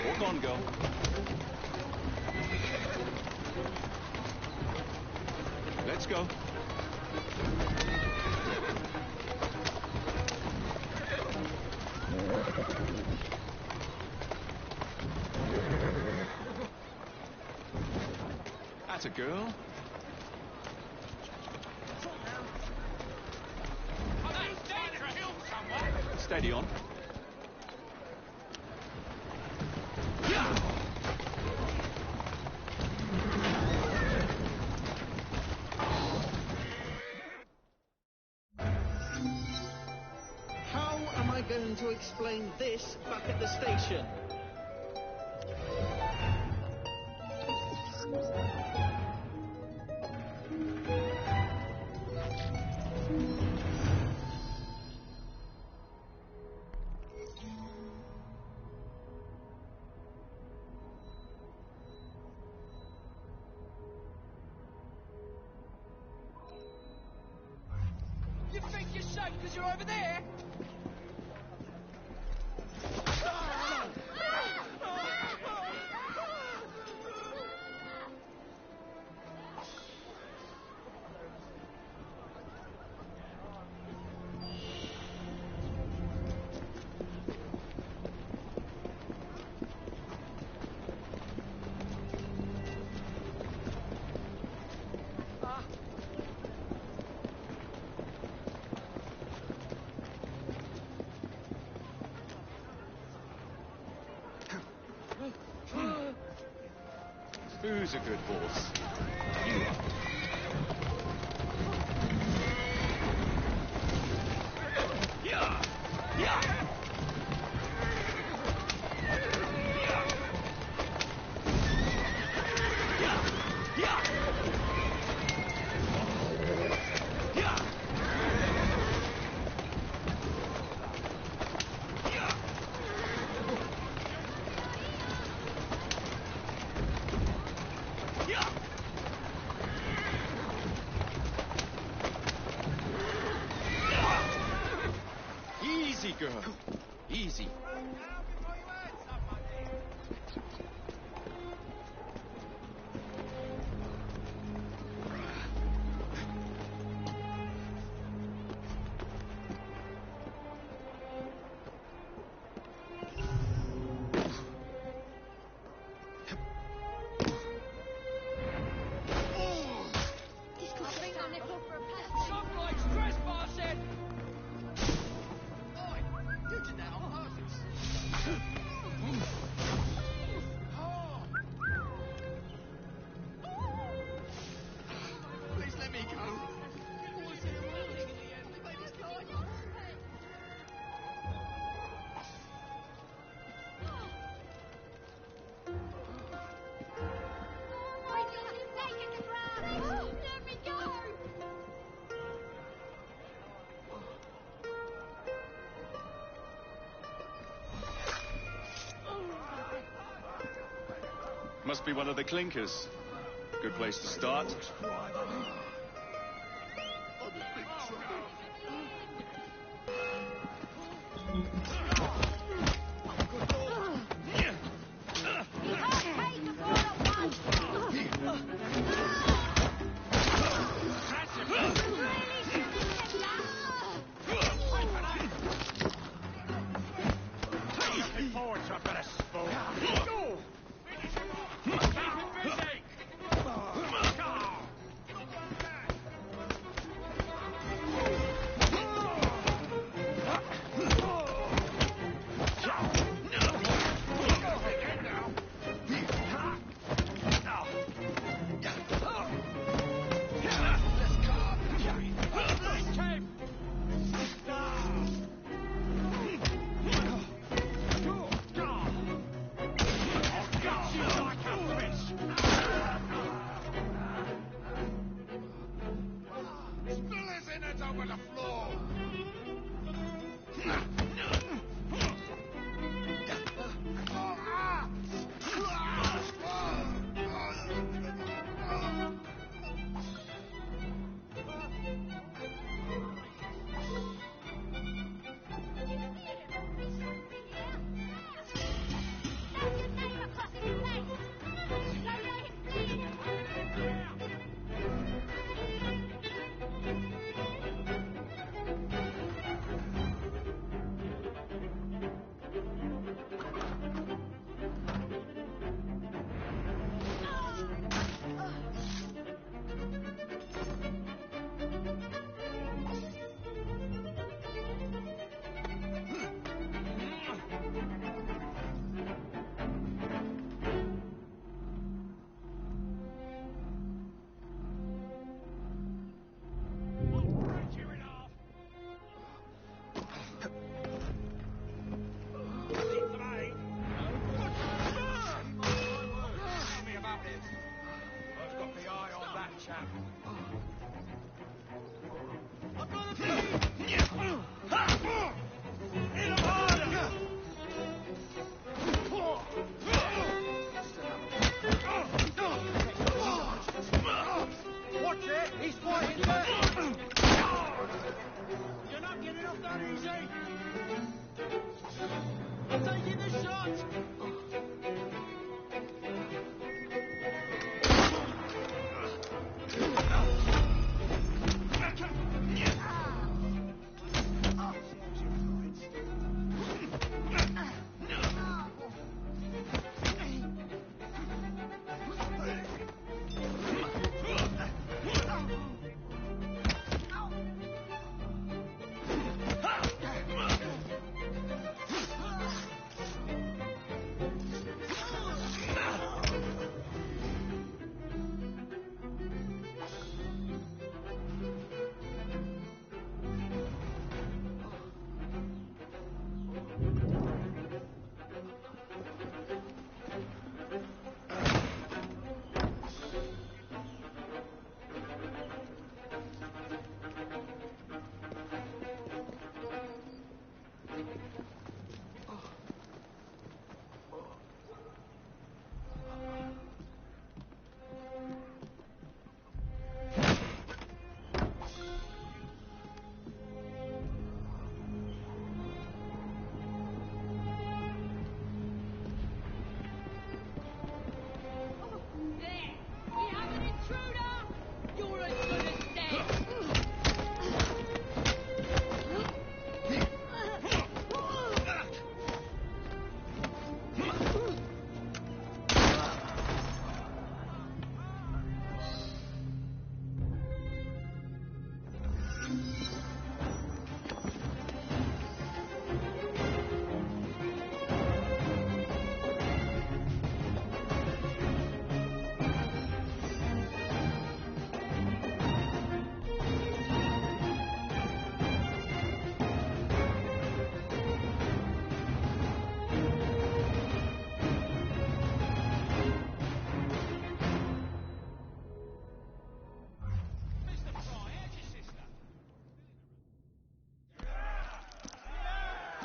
Walk on, girl. Let's go. That's a girl. Steady on. How am I going to explain this back at the station? You think you're safe because you're over there? Who's a good horse? You are. Yeah! Yeah! Easy, girl. Easy. Someone's trespassing! Oi, you did that on purpose. Please let me go. Let me go! Must be one of the clinkers. Good place to start. not easy. I'm taking the shot.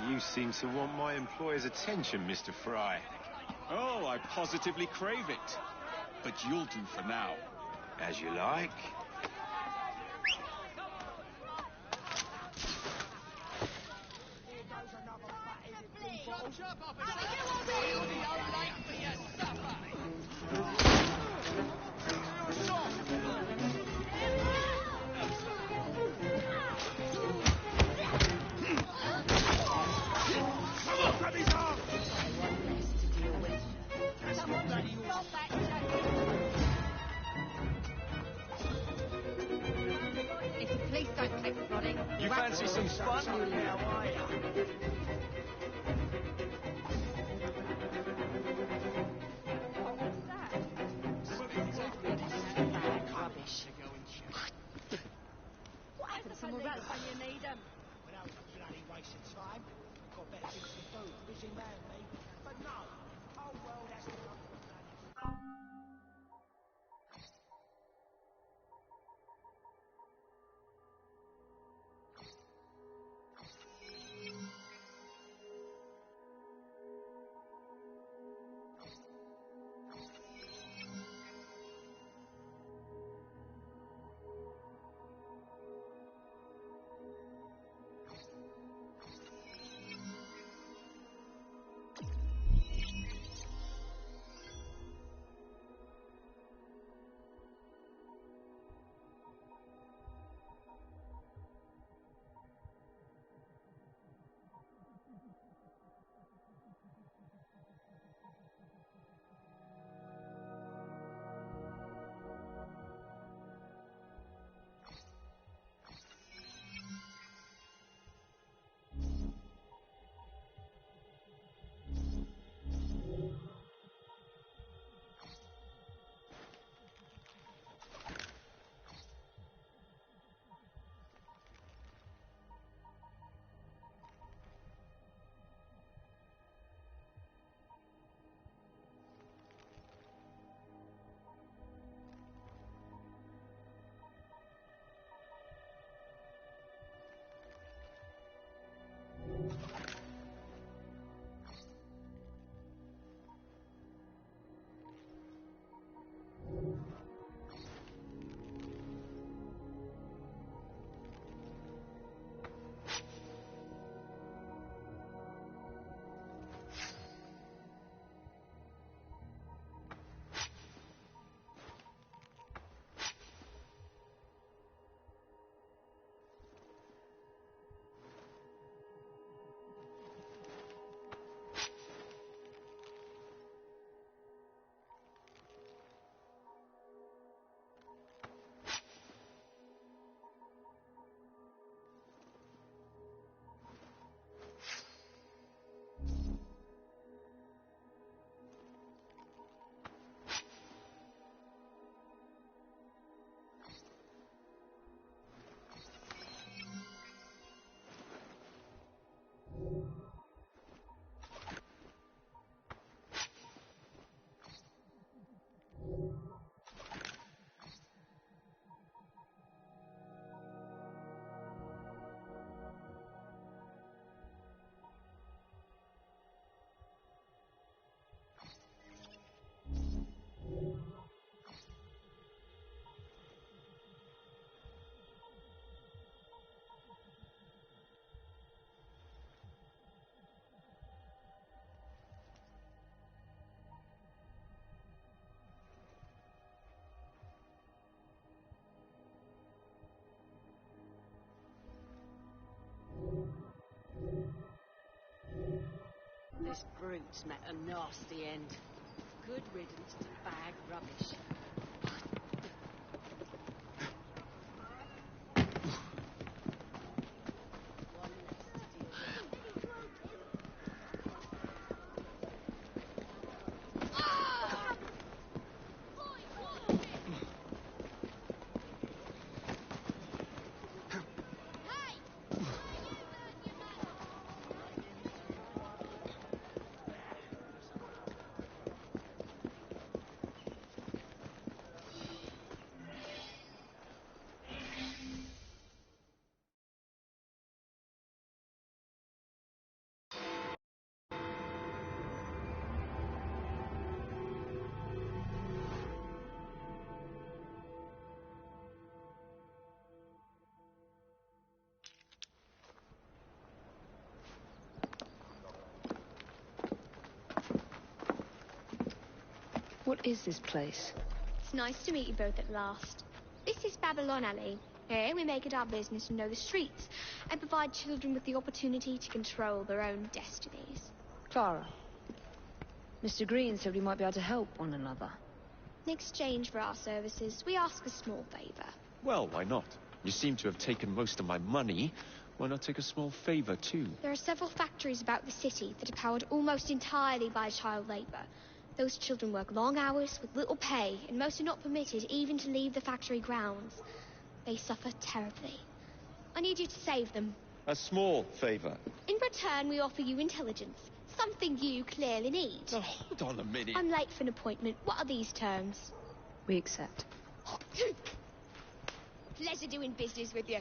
You seem to want my employer's attention, Mr. Fry. Oh, I positively crave it. But you'll do for now. As you like. If the police don't take prodding, You fancy some fun? rubbish. What happened to some rats when you need them? Well, that was a bloody waste of time. Got better things to do. Busy man, me. But no. Oh, well, that's the one for bloody... This brute's met a nasty end. Good riddance to bag rubbish. What is this place? It's nice to meet you both at last. This is Babylon Alley. Here we make it our business to know the streets and provide children with the opportunity to control their own destinies. Clara. Mr. Green said we might be able to help one another. In exchange for our services, we ask a small favor. Well, why not? You seem to have taken most of my money. Why not take a small favor, too? There are several factories about the city that are powered almost entirely by child labor. Those children work long hours with little pay, and most are not permitted even to leave the factory grounds. They suffer terribly. I need you to save them. A small favor. In return, we offer you intelligence, something you clearly need. Oh, hold on a minute. I'm late for an appointment. What are these terms? We accept. Pleasure doing business with you.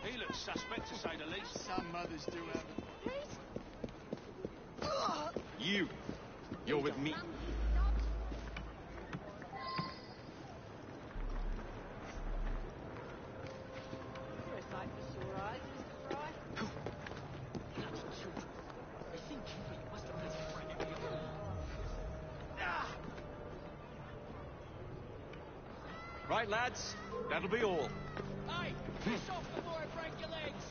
He looks suspect, to say the least. Some mothers do have it. You're with me. You're a sight for sore eyes, Mr. Fry. Bloody children. I think you must have let him find everything. Right, lads. That'll be all. Hey, piss off before I break your legs.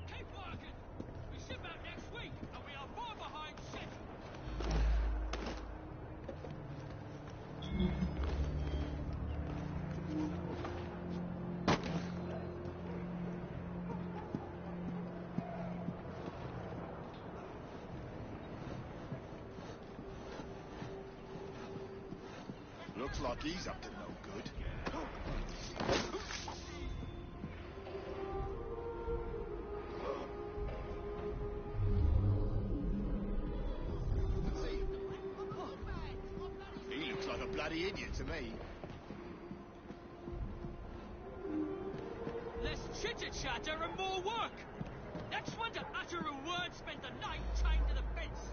Keep working. We ship out next week, and we are far behind schedule. Looks like he's up to no good. He looks like a bloody idiot to me. Less chitter-chatter and more work. Next one to utter a word spend the night chained to the fence.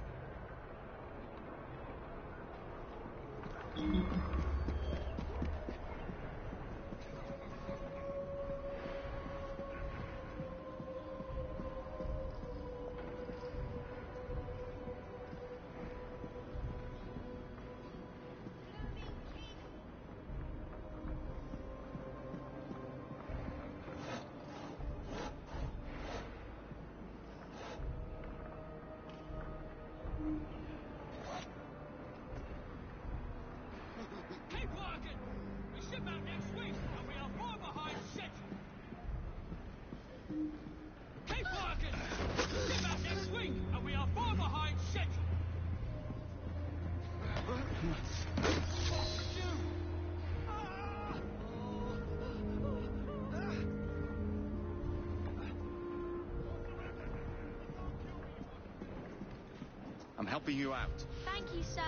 I'm helping you out. Thank you, sir.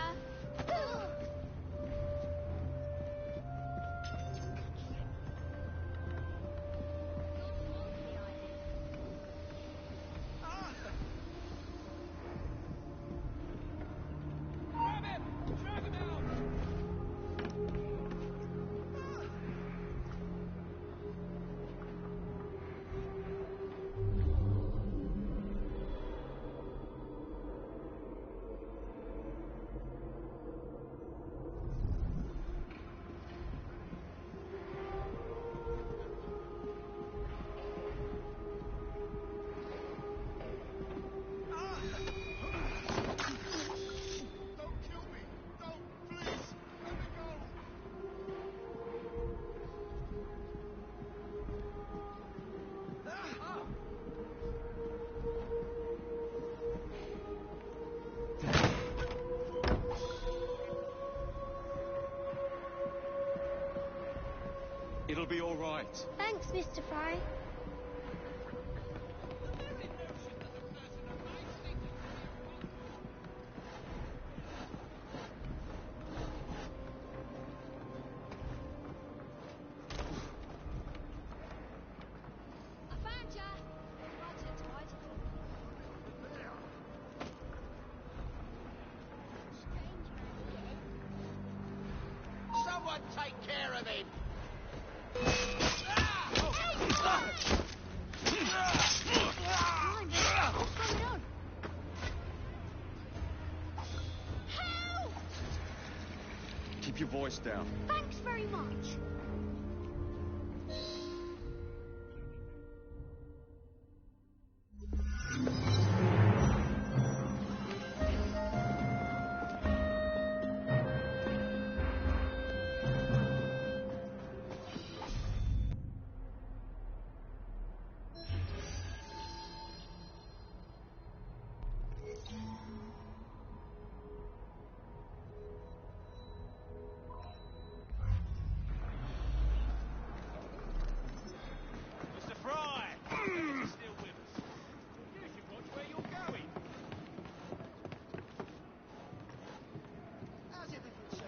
It'll be all right. Thanks, Mr. Fry. Someone take care of him! Keep your voice down. Thanks very much. Mr. Fry! You're still with us. You should watch where you're going. How's everything, sir?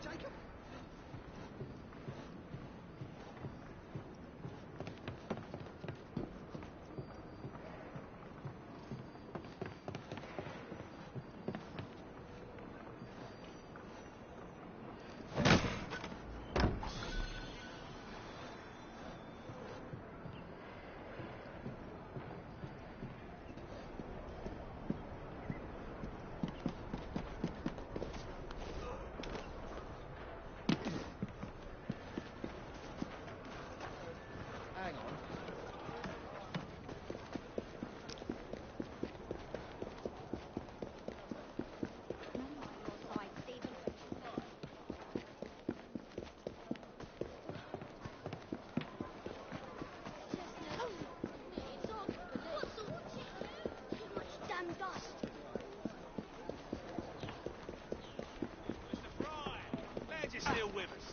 Jacob? Hang on. Damn dust. Mr. Fry! Glad you're still with us.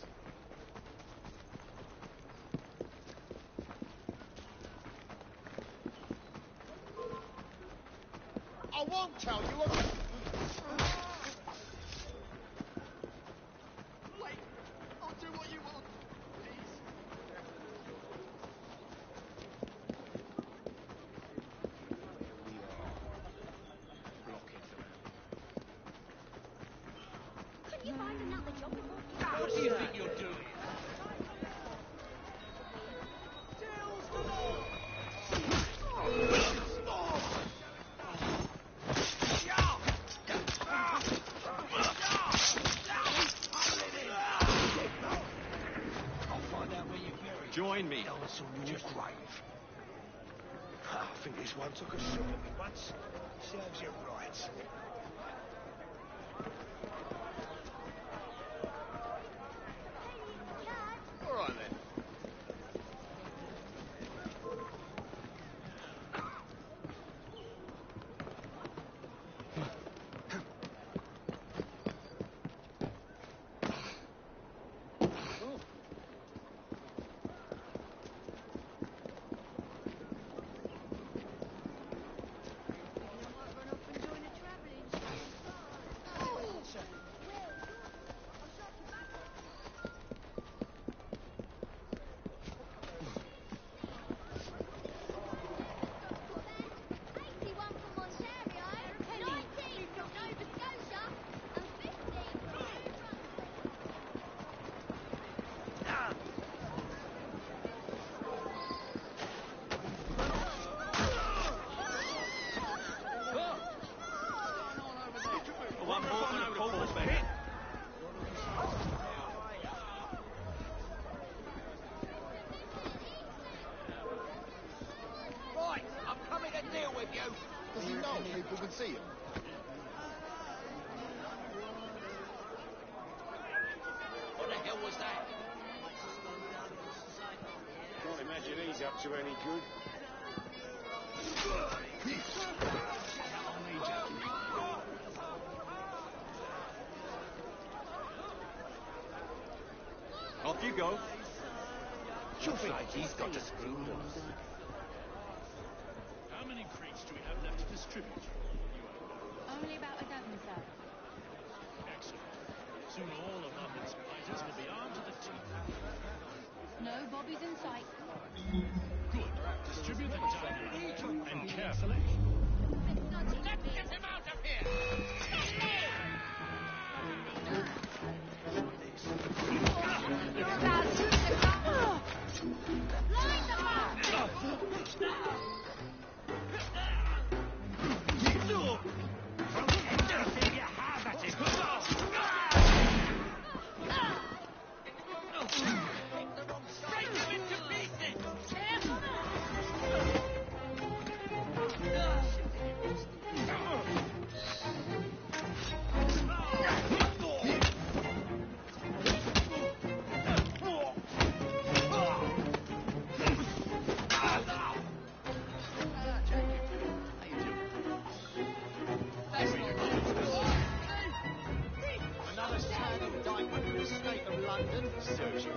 I won't tell you. Wait, I'll do what you want. Please. Here we are. Blocking them out. Couldn't you find another job before? What do you think you're doing? Till's the law! me. No, it's on your grave. I think this one took a shot at me once. Serves you right. All right then. Right, I'm coming to deal with you. Does he know people can see him? What the hell was that? Can't imagine he's up to any good. Off you go. Looks like he's got the screws. How many crates do we have left to distribute? Only about a dozen, sir. Excellent. Soon all of London's prizes will be armed to the teeth. No bobbies in sight. Good. Distribute the dynamite. And carefully. Let's get him out of here! Another sad indictment of the state of London. Search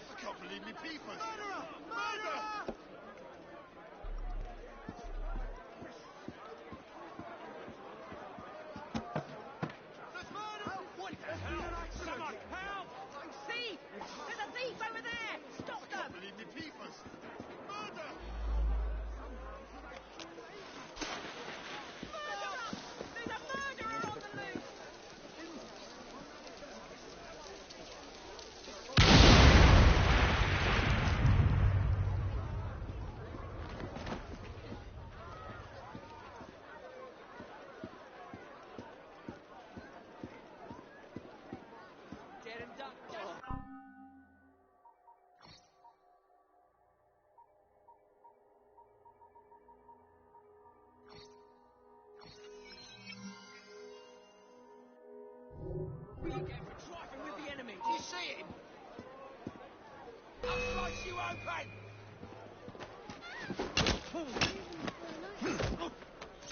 I can't believe me people. Murderer! Murder! There's murder! What the hell? Someone help! See! There's a thief over there! Stop I can't believe me people. Murder! Murderer! There's a murderer on the loose! Get him done. What you get for trifling with the enemy? Do you see him? I'll slice you open!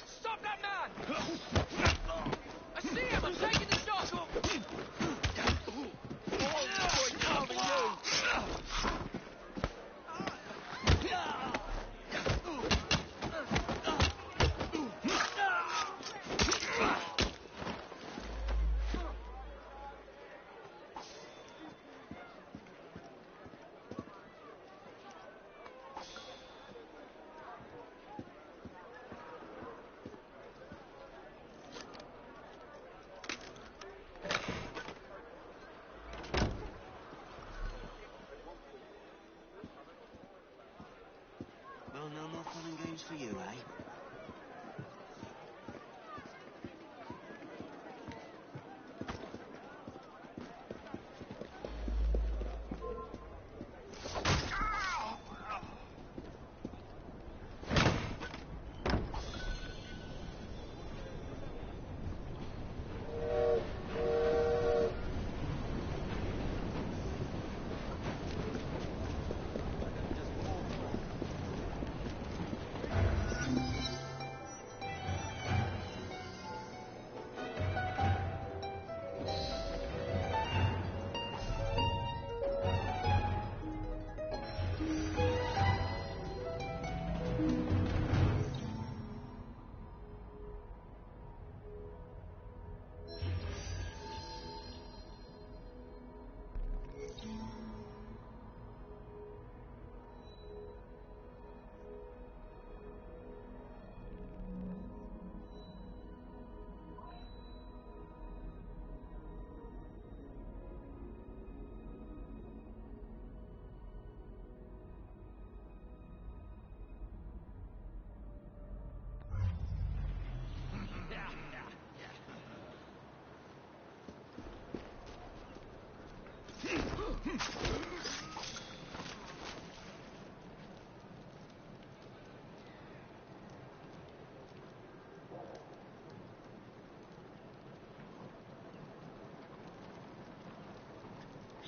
Stop that man! I see him! I'm taking the shot!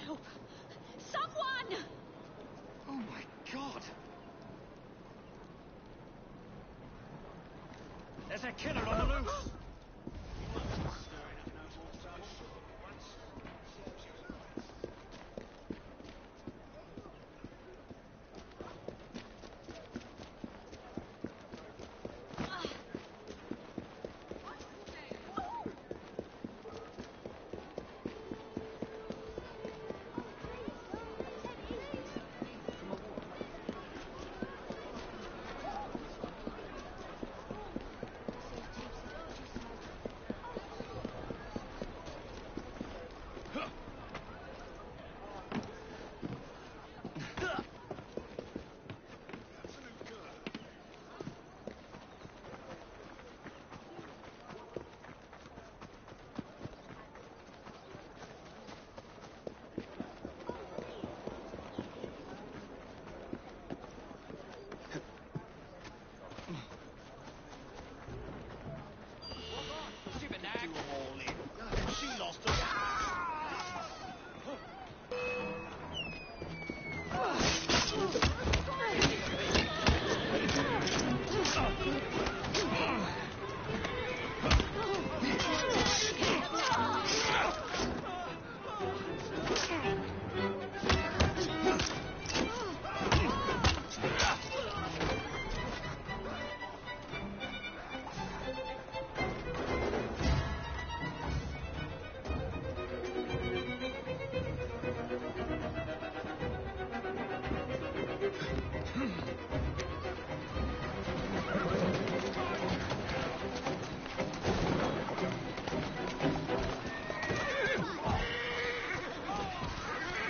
Help! Someone! Oh my God! There's a killer on the loose!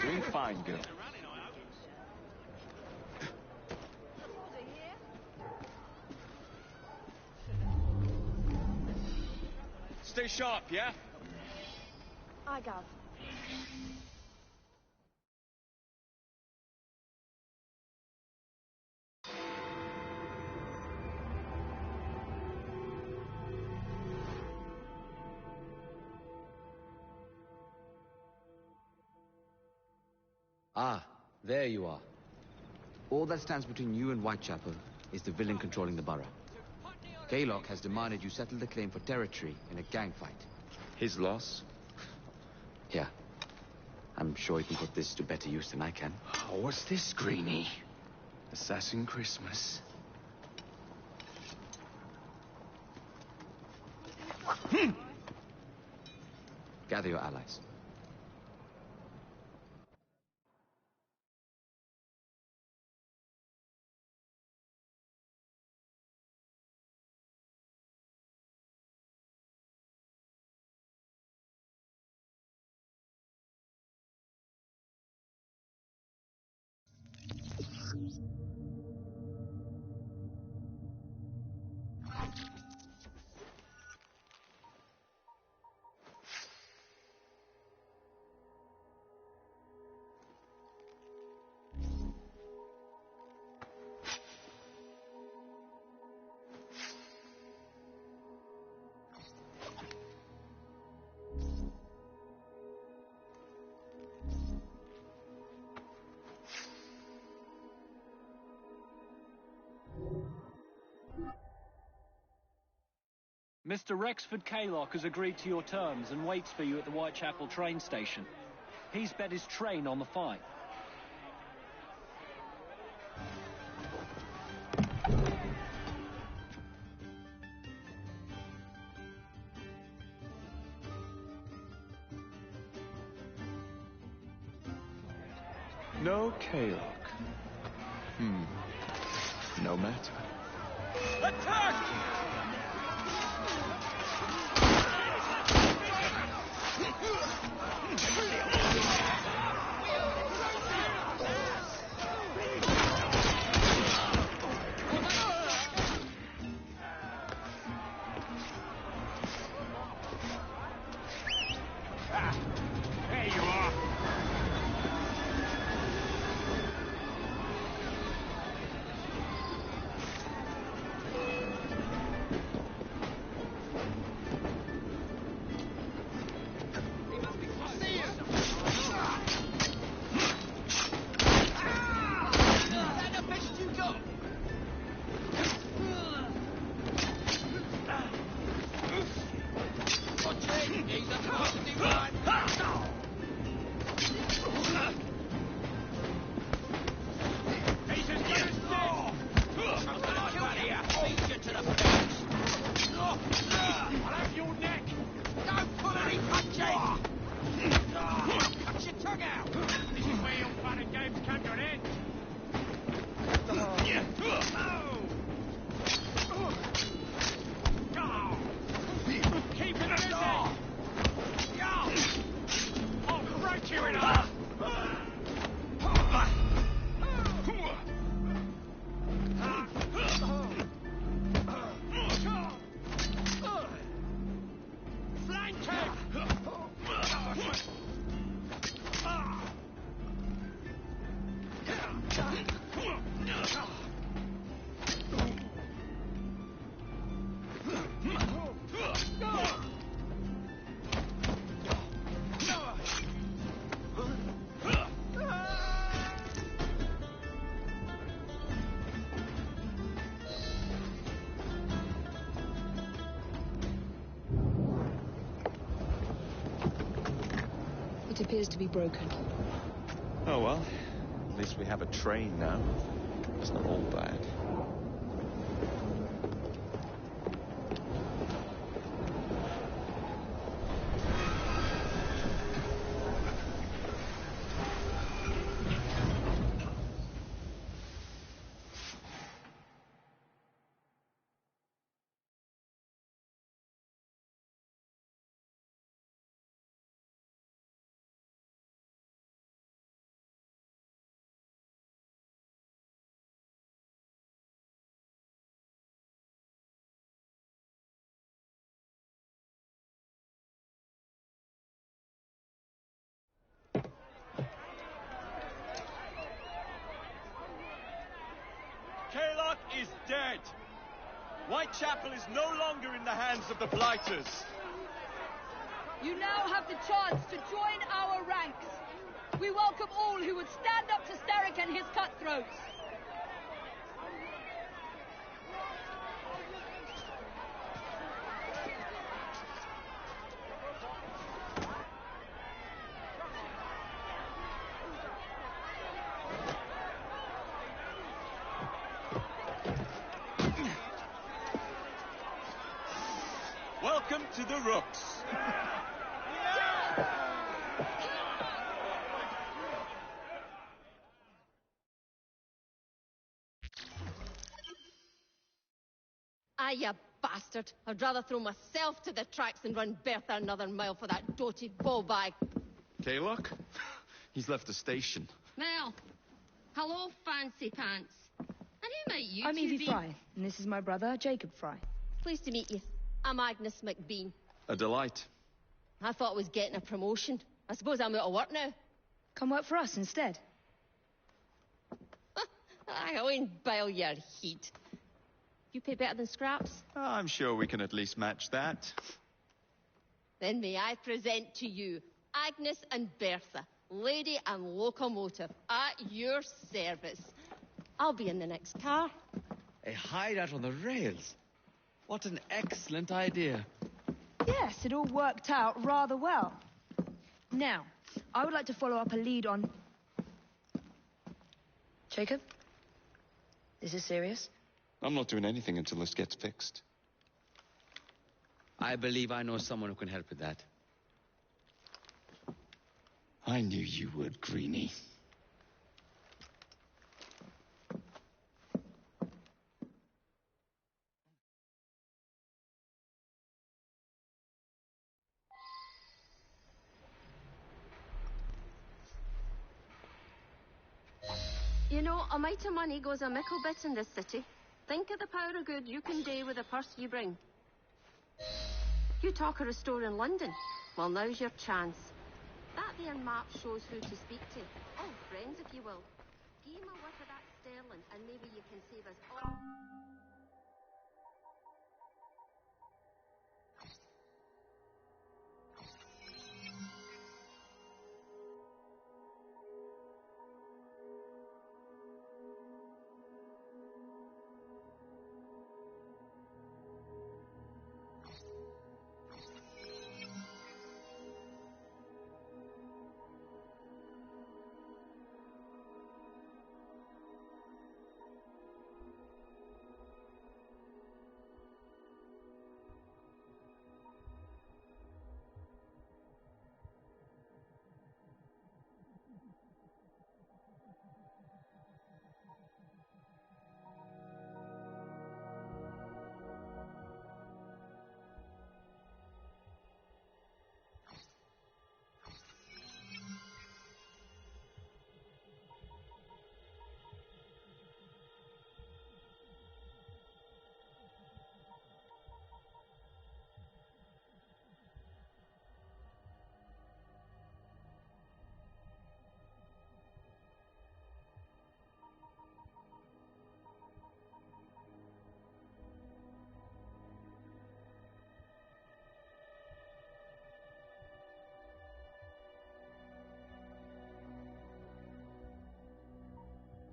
Doing fine, girl. Stay sharp, yeah? I Gov. Ah, there you are. All that stands between you and Whitechapel is the villain controlling the borough. Kaylock has demanded you settle the claim for territory in a gang fight. His loss? Yeah. I'm sure he can put this to better use than I can. Oh, what's this, Greenie? Assassin Christmas. Gather your allies. Mr. Rexford Kaylock has agreed to your terms and waits for you at the Whitechapel train station. He's bet his train on the fight. No Kaylock. No matter. Attack! There you are. It appears to be broken. Oh well, at least we have a train now. It's not all bad. Kaylock is dead. Whitechapel is no longer in the hands of the Blighters. You now have the chance to join our ranks. We welcome all who would stand up to Starrick and his cutthroats. Welcome to the Rooks. Ah, you bastard. I'd rather throw myself to the tracks than run Bertha another mile for that doted ball-bag. Kaylock? He's left the station. Well, hello, fancy pants. And who might you I'm two Evie be? Fry, and this is my brother, Jacob Fry. Pleased to meet you. I'm Agnes McBean. A delight. I thought I was getting a promotion. I suppose I'm out of work now. Come work for us instead. I won't bile your heat. You pay better than scraps? I'm sure we can at least match that. Then may I present to you Agnes and Bertha, lady and locomotive, at your service. I'll be in the next car. A hideout on the rails. What an excellent idea. Yes, it all worked out rather well. Now, I would like to follow up a lead on... Jacob? Is this serious? I'm not doing anything until this gets fixed. I believe I know someone who can help with that. I knew you would, Greenie. You know, a mite of money goes a mickle bit in this city. Think of the power of good you can do with the purse you bring. You talk of a store in London. Well, now's your chance. That there map shows who to speak to. All friends, if you will. Give him a whiff of that sterling, and maybe you can save us all.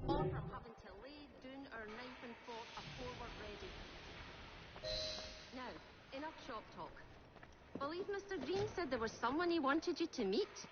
Or from having to lay down our knife and fork afore we're ready. Now, enough shop talk. Believe Mr. Green said there was someone he wanted you to meet.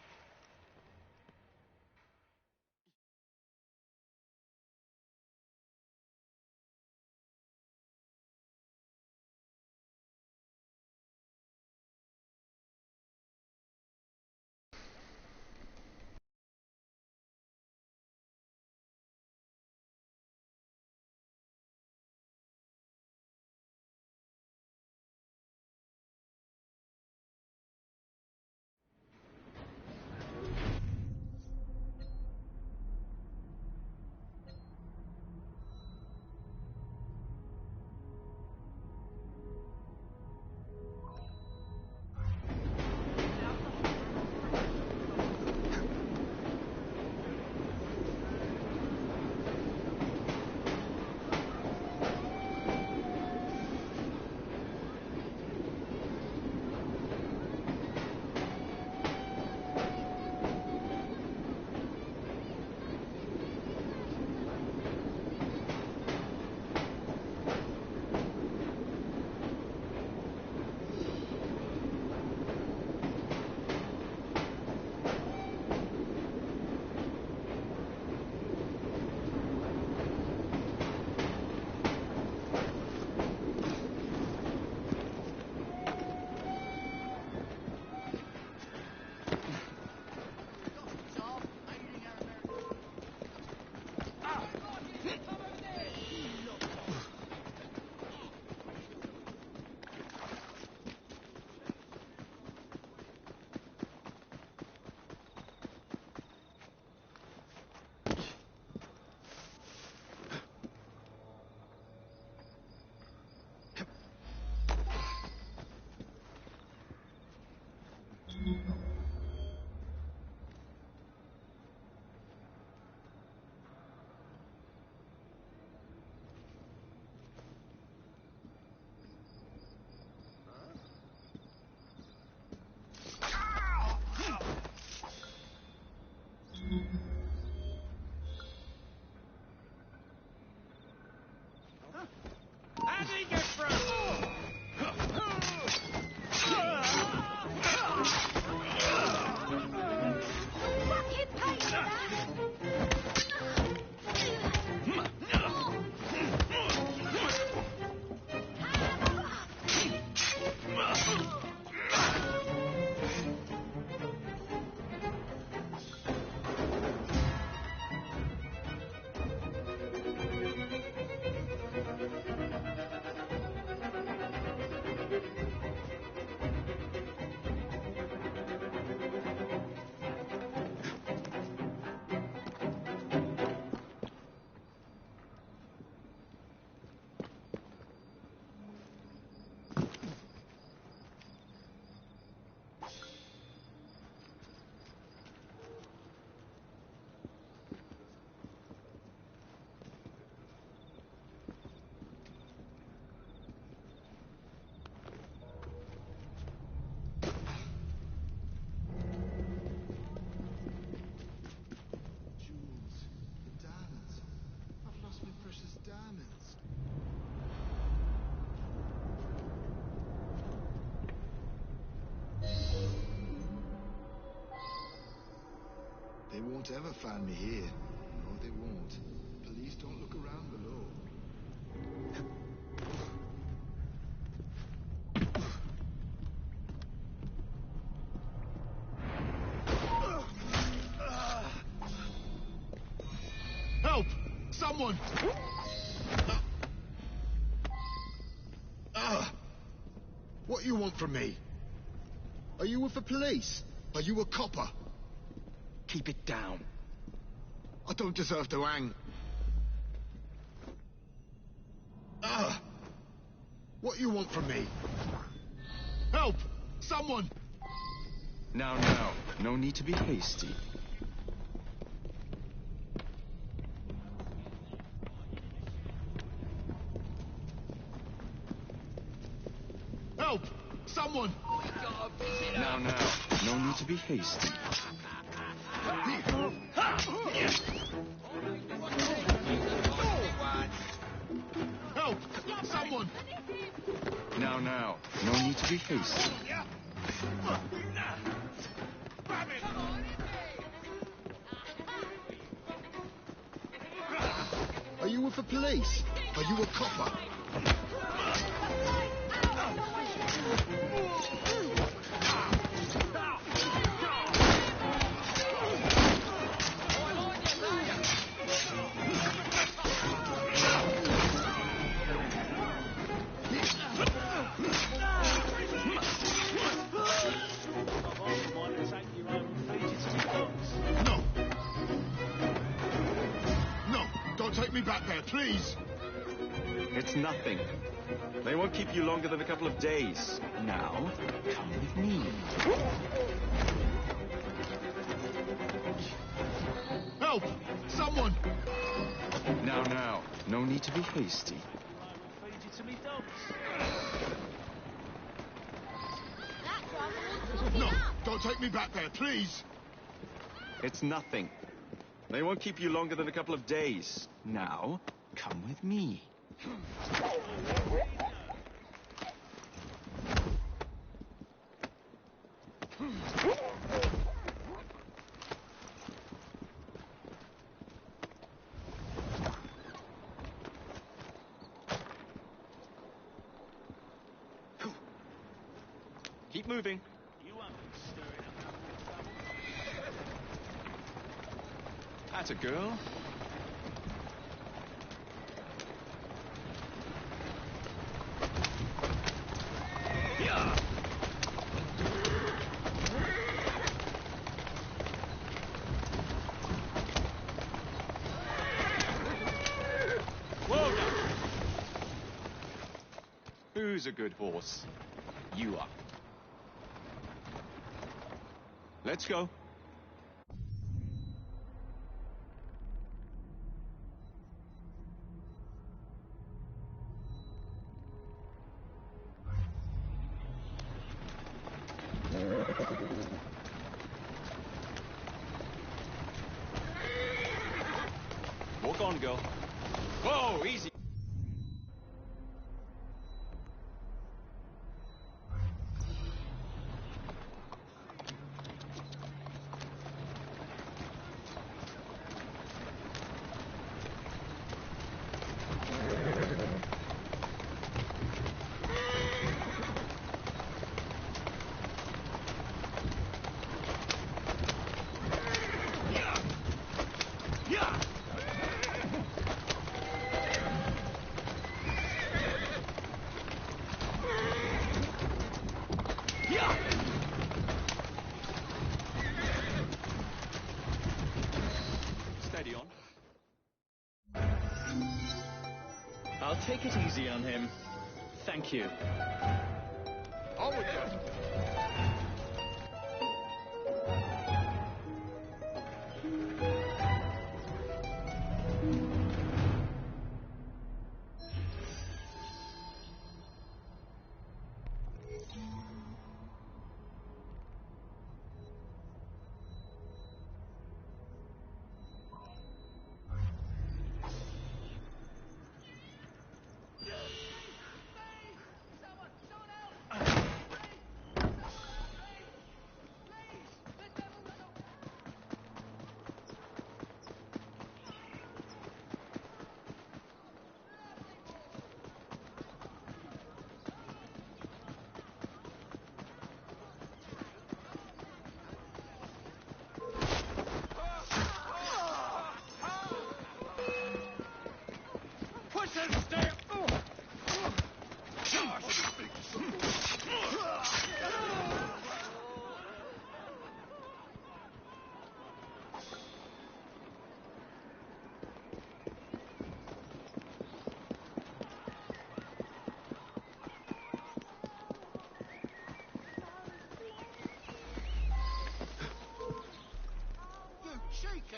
They won't ever find me here. No, they won't. Please don't look around below. Help! Someone! What you want from me? Are you with the police? Are you a copper? Keep it down. I don't deserve to hang. What you want from me? Help! Someone! Now, no need to be hasty. Help! Someone! Now, no need to be hasty. Help! Someone! Now, no need to be hasty. Are you with the police? Are you a copper? Take me back there, please. It's nothing. They won't keep you longer than a couple of days. Now, come with me. Help! Someone! Now, no need to be hasty. No, don't take me back there, please. It's nothing. They won't keep you longer than a couple of days. Now, come with me. Keep moving. That's a girl. Yeah. Whoa now. Who's a good horse? You are. Let's go. Walk on, girl. Whoa, easy. Steady on. I'll take it easy on him. Thank you. On with you.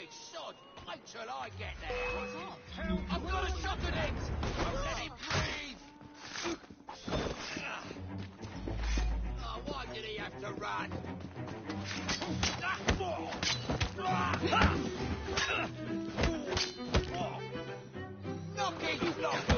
stupid sod! Wait till I get there! I've got a shot at it! Don't let him breathe! Oh, why did he have to run? Knock it, you block!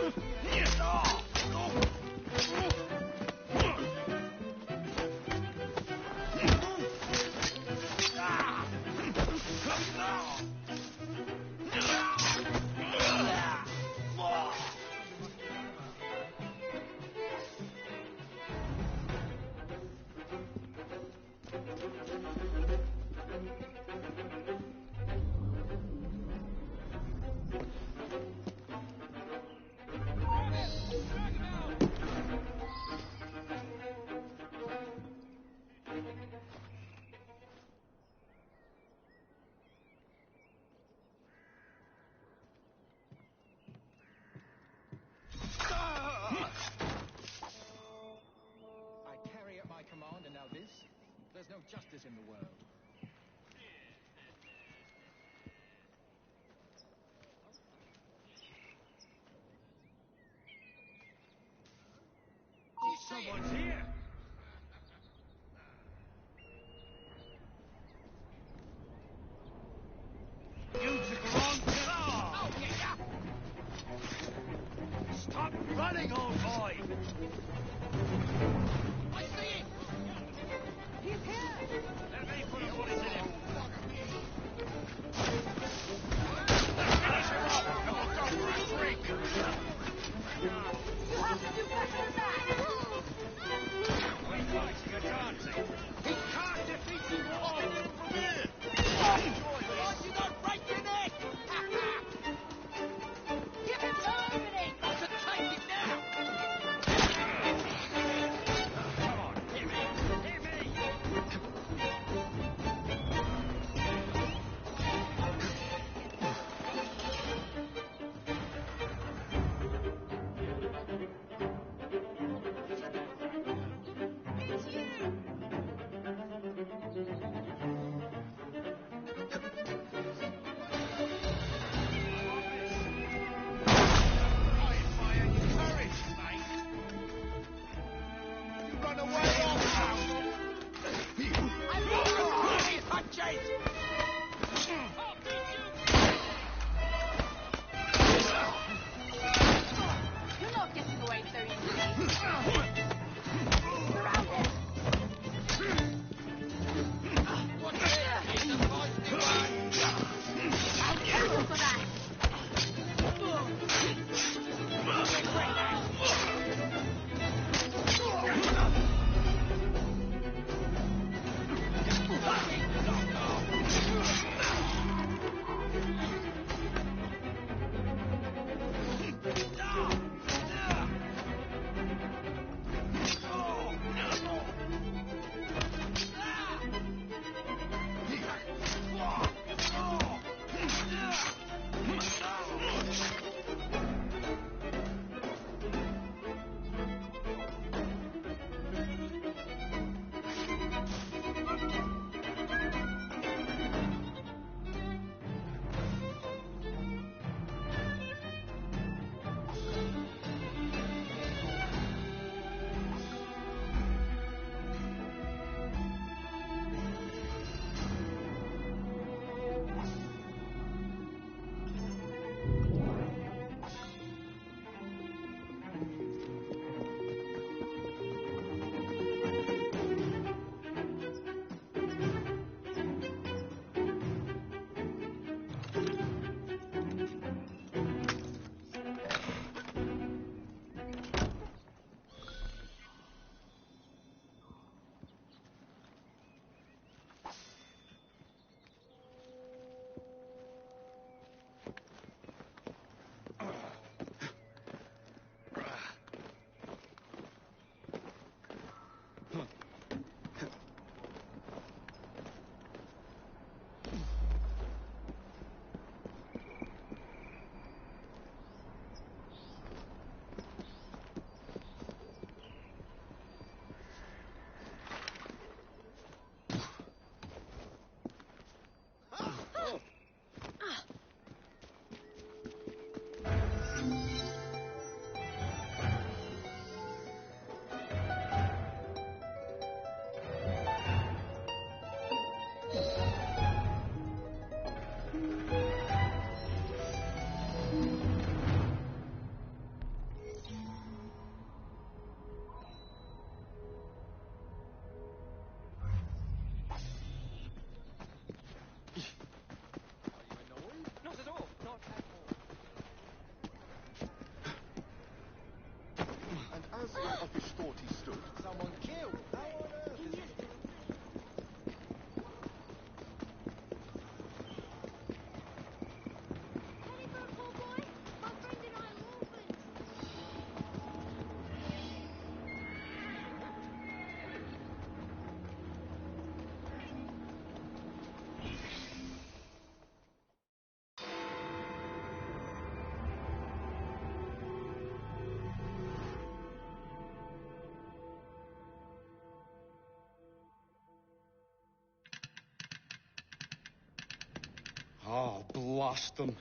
Oh, blast them.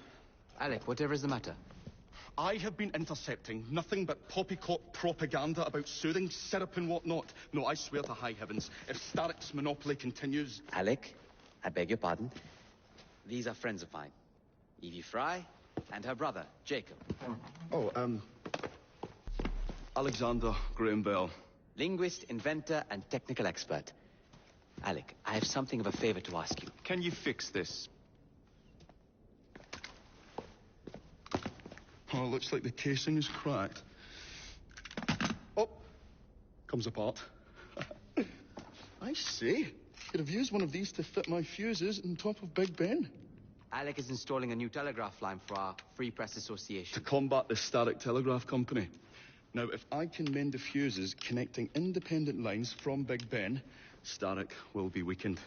Alec, whatever is the matter? I have been intercepting nothing but poppycock propaganda about soothing syrup and whatnot. No, I swear to high heavens, if Starrick's monopoly continues... Alec, I beg your pardon. These are friends of mine. Evie Fry and her brother, Jacob. Oh, Alexander Graham Bell. Linguist, inventor, and technical expert. Alec, I have something of a favor to ask you. Can you fix this? Oh, looks like the casing is cracked. Oh, comes apart. I say, could have used one of these to fit my fuses on top of Big Ben. Alec is installing a new telegraph line for our Free Press Association. To combat the Starrick Telegraph Company. Now, if I can mend the fuses connecting independent lines from Big Ben, Starrick will be weakened.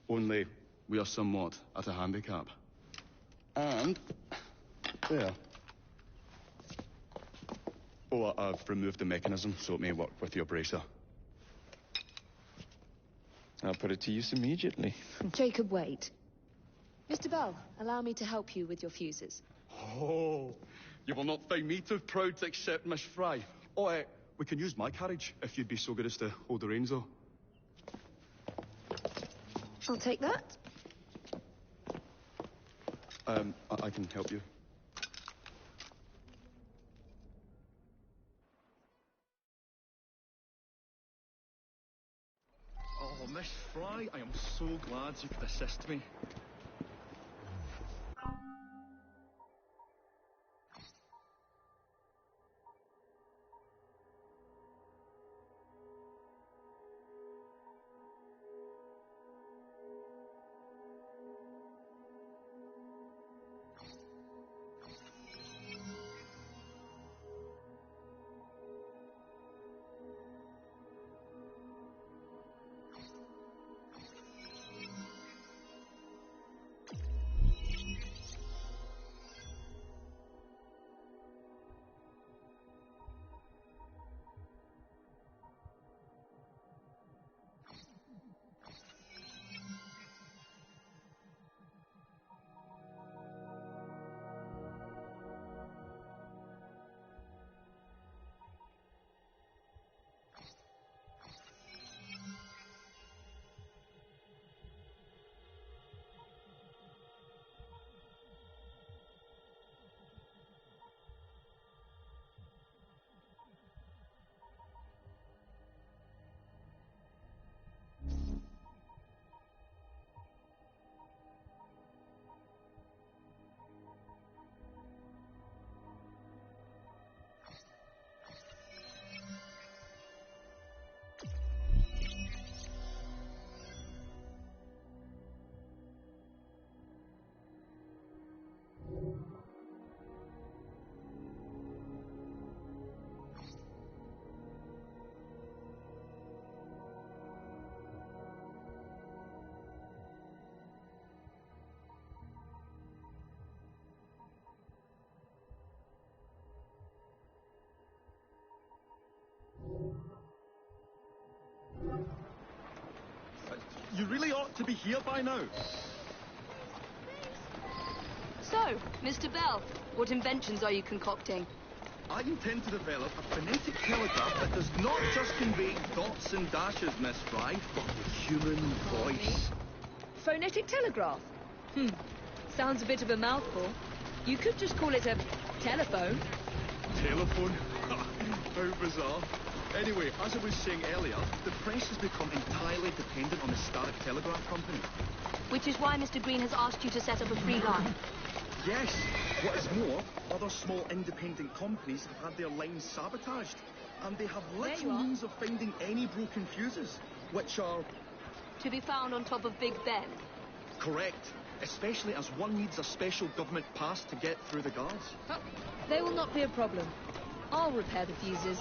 Only we are somewhat at a handicap. And there. Oh, I've removed the mechanism so it may work with your bracer. I'll put it to use immediately. Jacob, wait. Mr. Bell, allow me to help you with your fuses. Oh, you will not find me too proud to accept Miss Fry. Oh, we can use my carriage if you'd be so good as to hold the reins, though. I'll take that. I can help you. Oh, Miss Fry, I am so glad you could assist me. You really ought to be here by now. So, Mr. Bell, what inventions are you concocting? I intend to develop a phonetic telegraph that does not just convey dots and dashes, Miss Fry, but the human voice. Phonetic telegraph? Sounds a bit of a mouthful. You could just call it a telephone. Telephone? How bizarre. Anyway, as I was saying earlier, the press has become entirely dependent on the Starrick Telegraph Company. Which is why Mr. Green has asked you to set up a free line. Yes. What is more, other small independent companies have had their lines sabotaged, and they have little means of finding any broken fuses, which are... To be found on top of Big Ben. Correct. Especially as one needs a special government pass to get through the guards. They will not be a problem. I'll repair the fuses.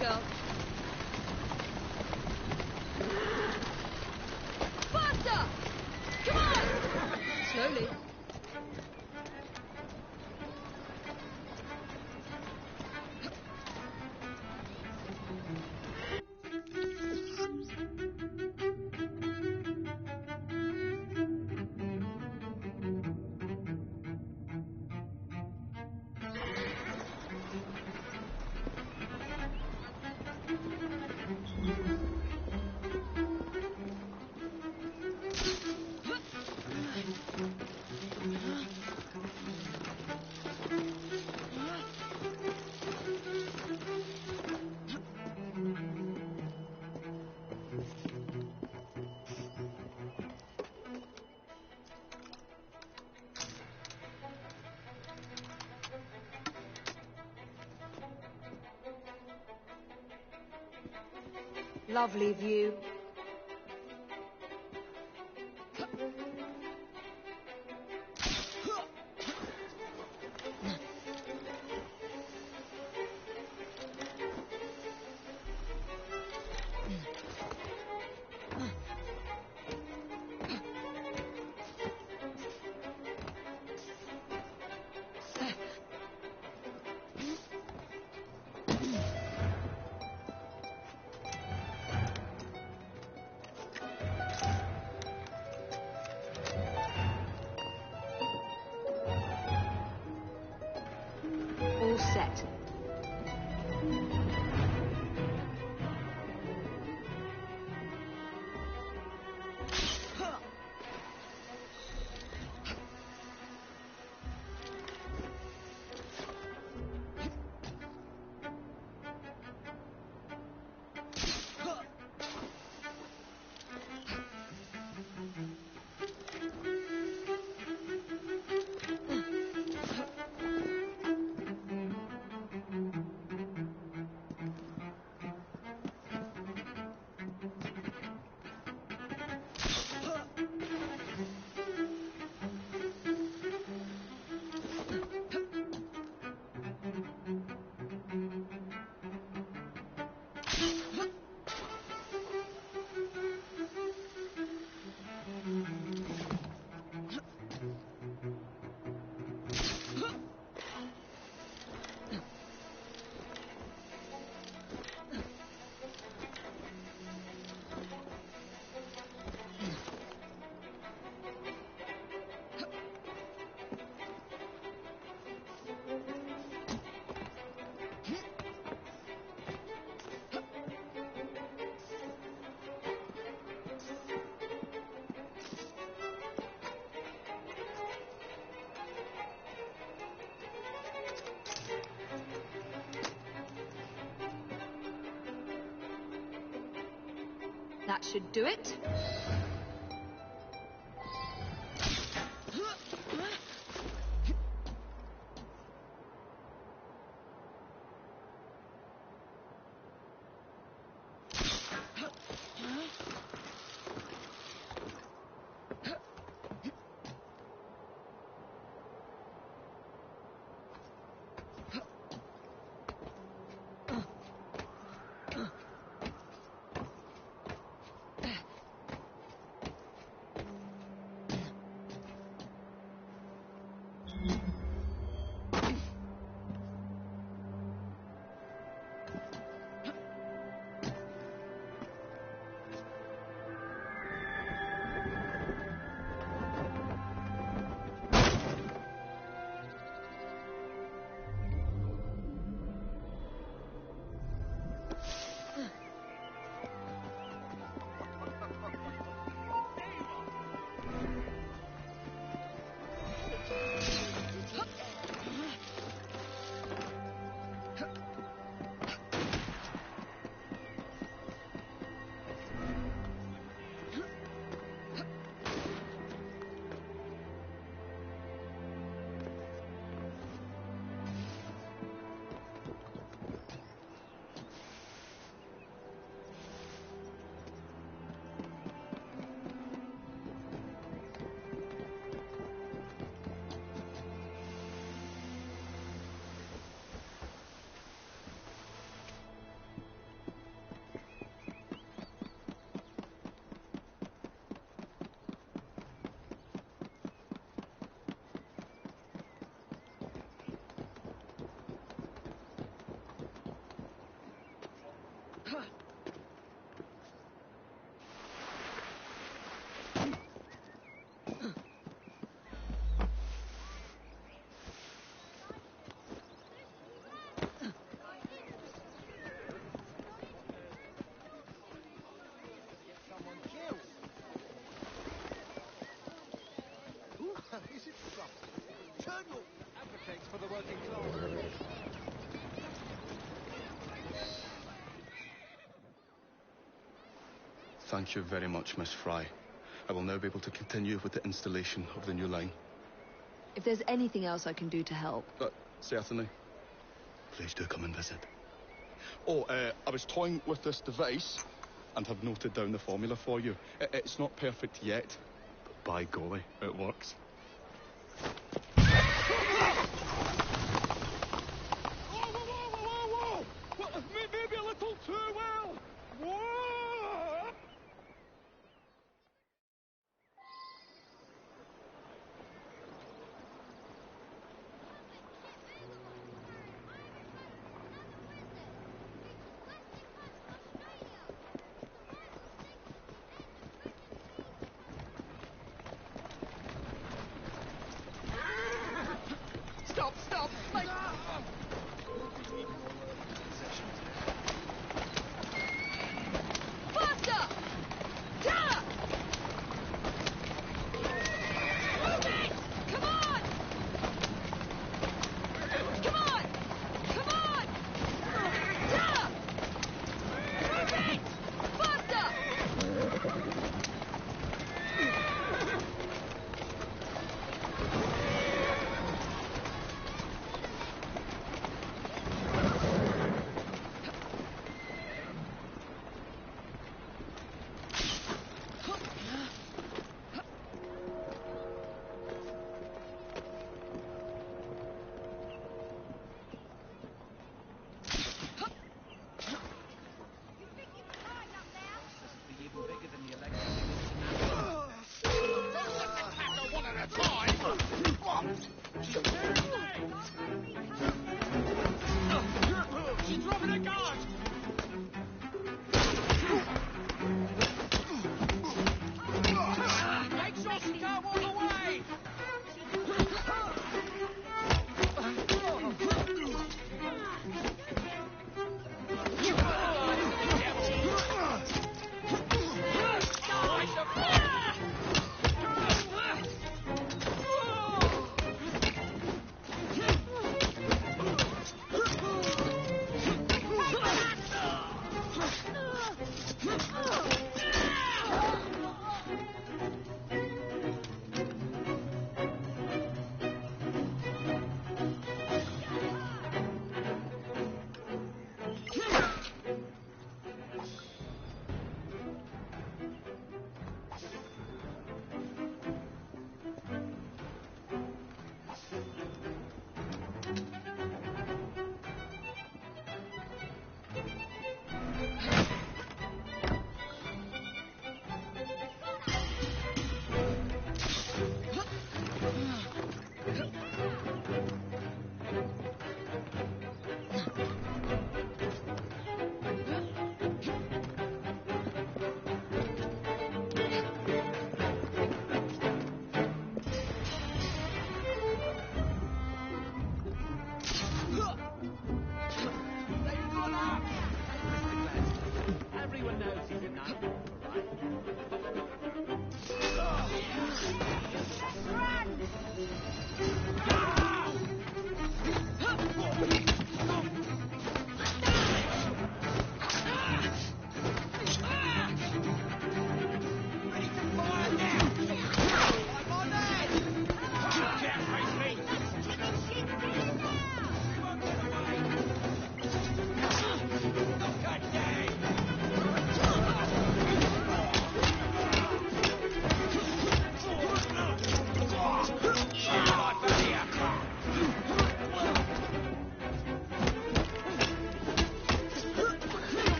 girl. Faster! Come on! Slowly. Lovely view. All set. That should do it. Thank you very much, Miss Fry. I will now be able to continue with the installation of the new line. If there's anything else I can do to help... Certainly. Please do come and visit. Oh, I was toying with this device and have noted down the formula for you. It's not perfect yet, but by golly, it works. Maybe a little too well. Whoa!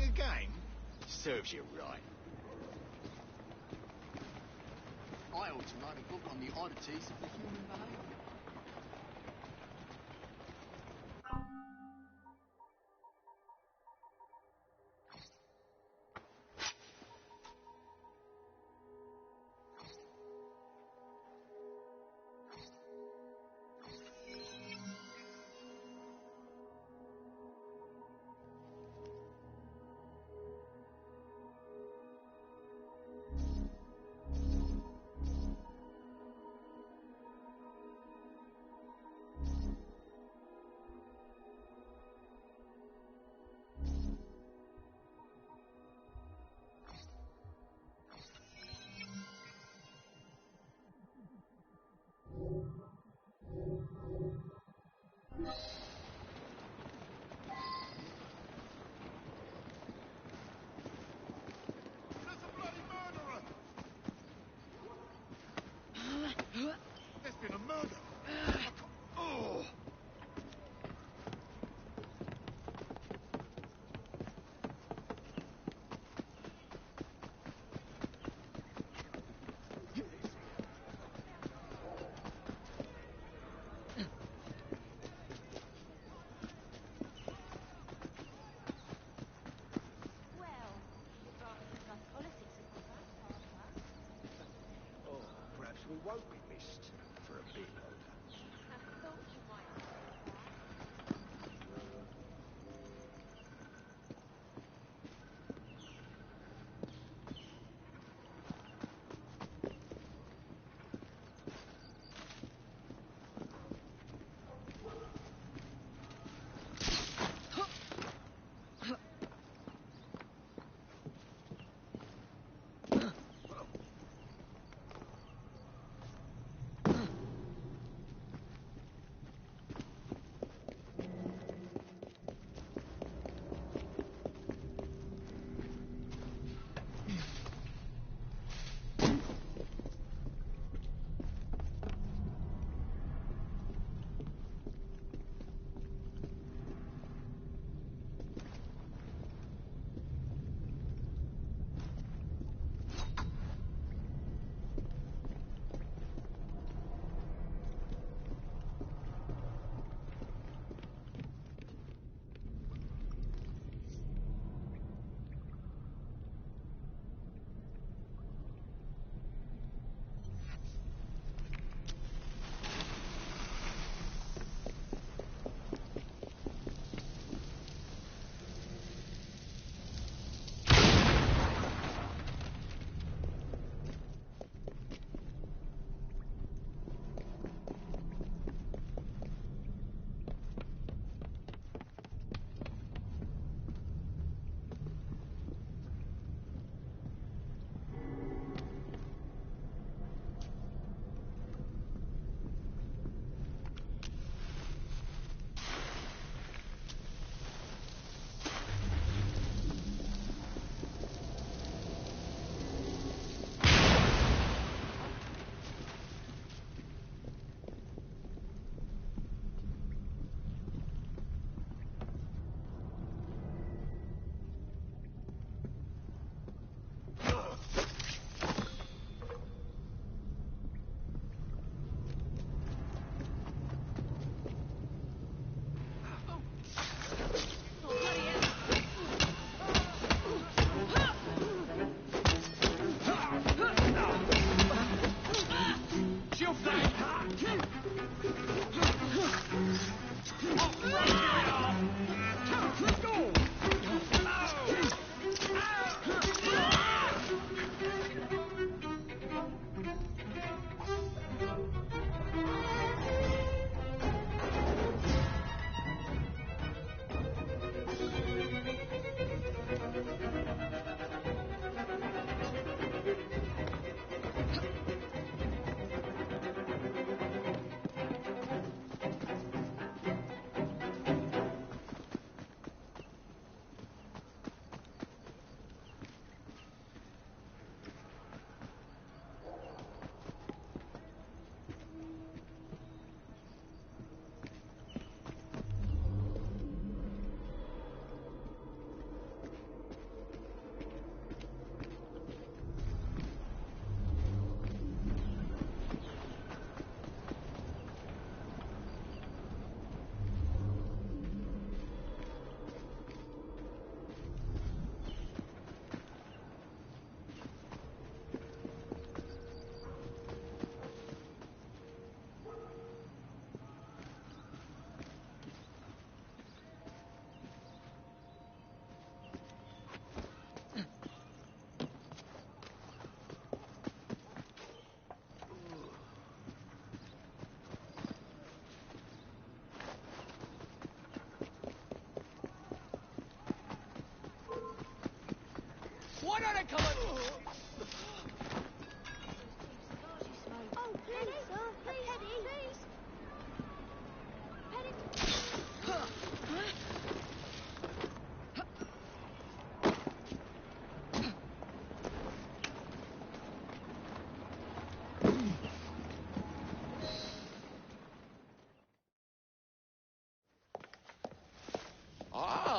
playing a game? Serves you right. I ought to write a book on the oddities of the human behaviour. There's been a murder. Oh! Oh, perhaps we won't be missed for a bit longer.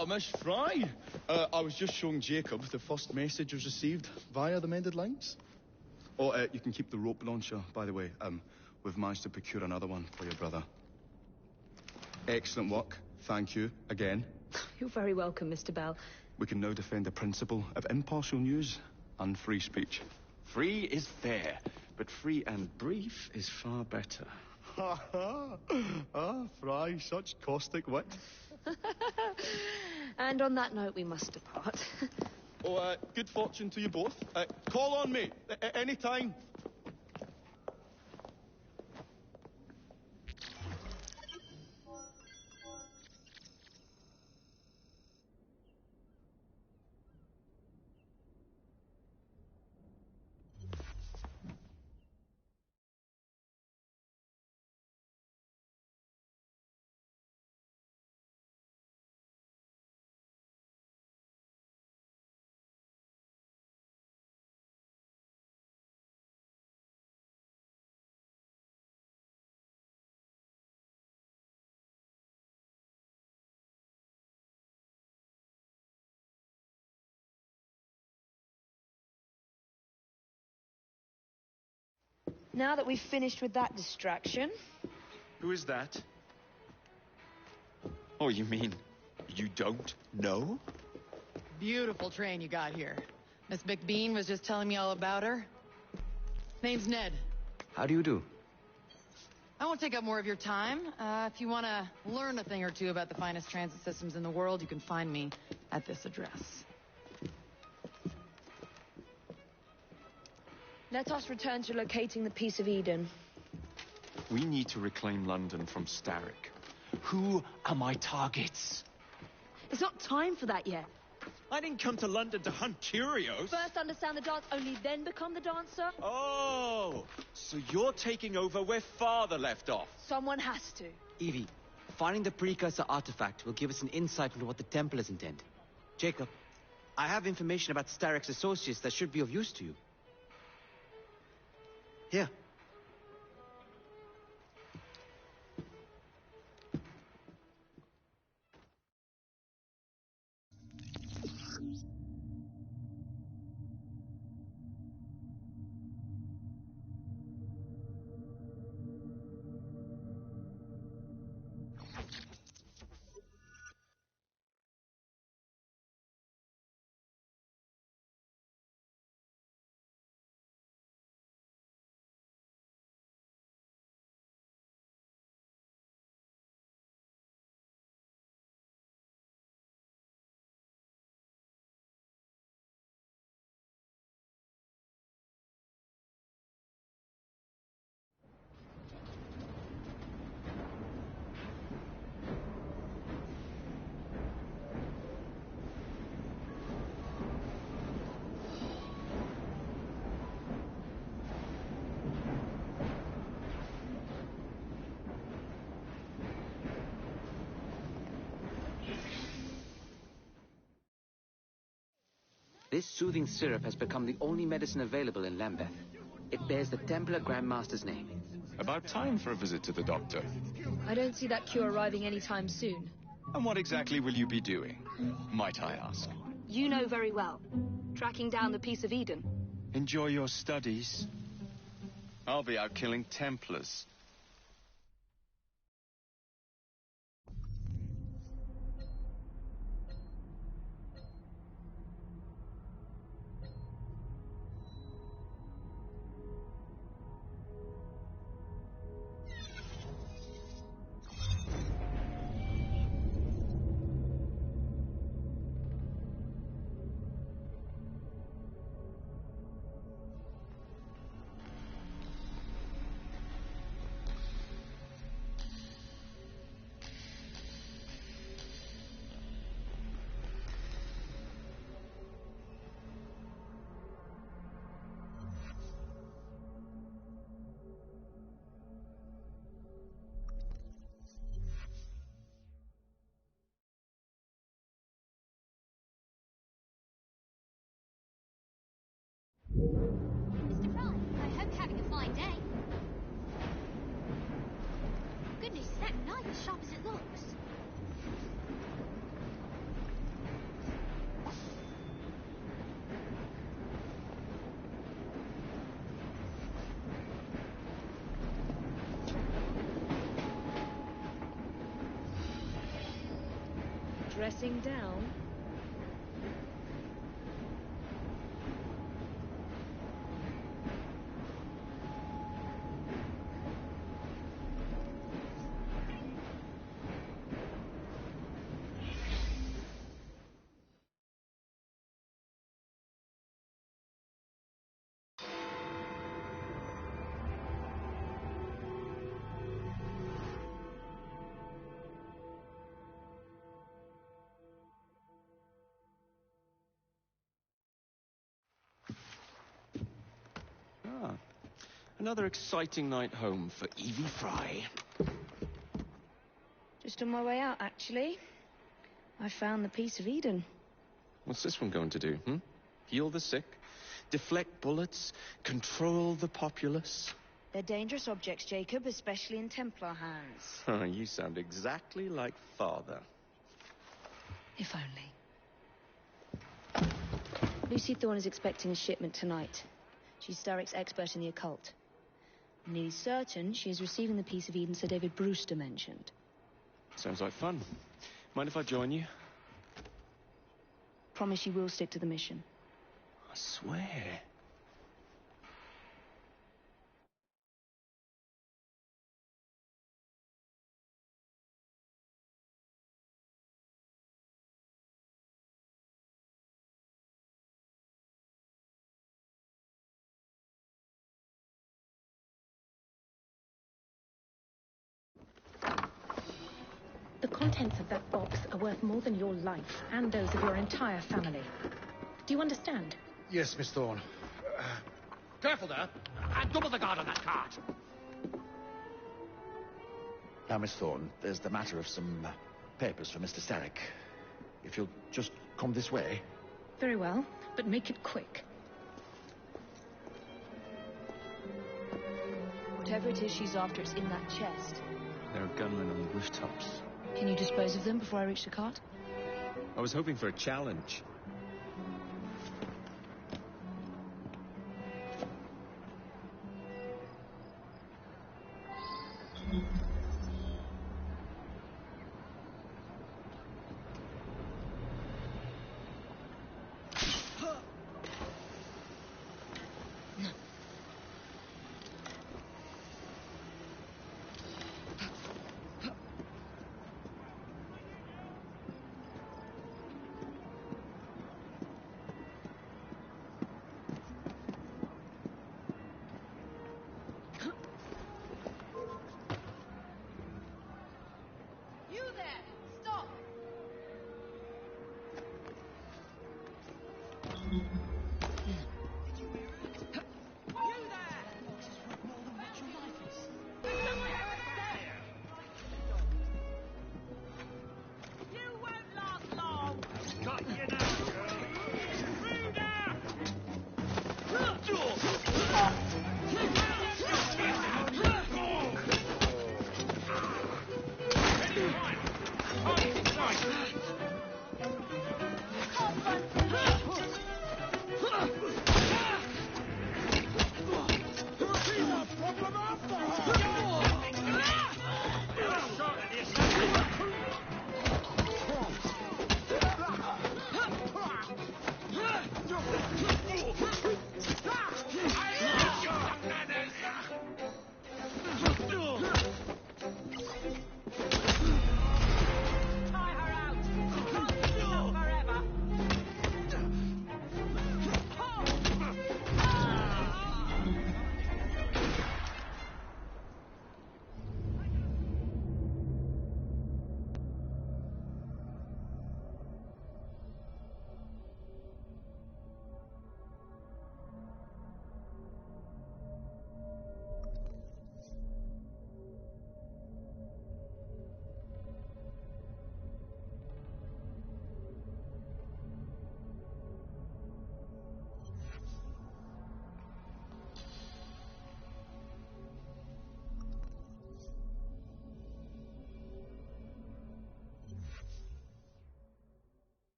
Ah, Miss Fry. I was just showing Jacob the first message was received via the mended lines. Oh, you can keep the rope launcher, by the way. We've managed to procure another one for your brother. Excellent work. Thank you, again. You're very welcome, Mr. Bell. We can now defend the principle of impartial news and free speech. Free is fair, but free and brief is far better. Ha ha! Ah, Fry, such caustic wit. And on that note, we must depart. Oh, good fortune to you both. Call on me, any time. Now that we've finished with that distraction... Who is that? Oh, you mean you don't know? Beautiful train you got here. Miss McBean was just telling me all about her. Name's Ned. How do you do? I won't take up more of your time. If you want to learn a thing or two about the finest transit systems in the world, you can find me at this address. Let us return to locating the Piece of Eden. We need to reclaim London from Starrick. Who are my targets? It's not time for that yet. I didn't come to London to hunt curios. First understand the dance, only then become the dancer. Oh, so you're taking over where Father left off. Someone has to. Evie, finding the precursor artifact will give us an insight into what the Templars intend. Jacob, I have information about Starrick's associates that should be of use to you. Here. This soothing syrup has become the only medicine available in Lambeth. It bears the Templar Grandmaster's name. About time for a visit to the doctor. I don't see that cure arriving anytime soon. And what exactly will you be doing, might I ask? You know very well. Tracking down the Piece of Eden. Enjoy your studies. I'll be out killing Templars. Mr. Fry, I hope you're having a fine day. Goodness, is that knife as sharp as it looks? Dressing down? Ah, another exciting night home for Evie Fry. Just on my way out, actually. I found the piece of Eden. What's this one going to do, Heal the sick, deflect bullets, control the populace? They're dangerous objects, Jacob, especially in Templar hands. You sound exactly like Father. If only. Lucy Thorne is expecting a shipment tonight. She's Starrick's expert in the occult. I'm nearly certain she is receiving the piece of Eden Sir David Brewster mentioned. Sounds like fun. Mind if I join you? Promise you will stick to the mission. I swear. The contents of that box are worth more than your life and those of your entire family. Do you understand? Yes, Miss Thorne. Careful there! And double the guard on that cart! Now, Miss Thorne, there's the matter of some papers for Mr. Starrick. If you'll just come this way. Very well, but make it quick. Whatever it is she's after, it's in that chest. There are gunmen on the rooftops. Can you dispose of them before I reach the cart? I was hoping for a challenge.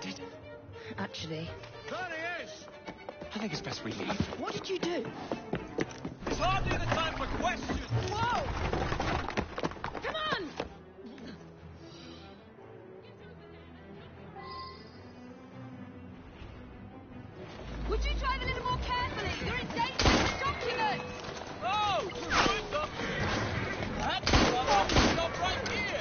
intended. Actually. There he is! I think it's best we leave. What did you do? It's hardly the time for questions! Whoa! Come on! Would you drive a little more carefully? You're endangering the documents! Oh! What's up? Perhaps you are allowed to stop right here!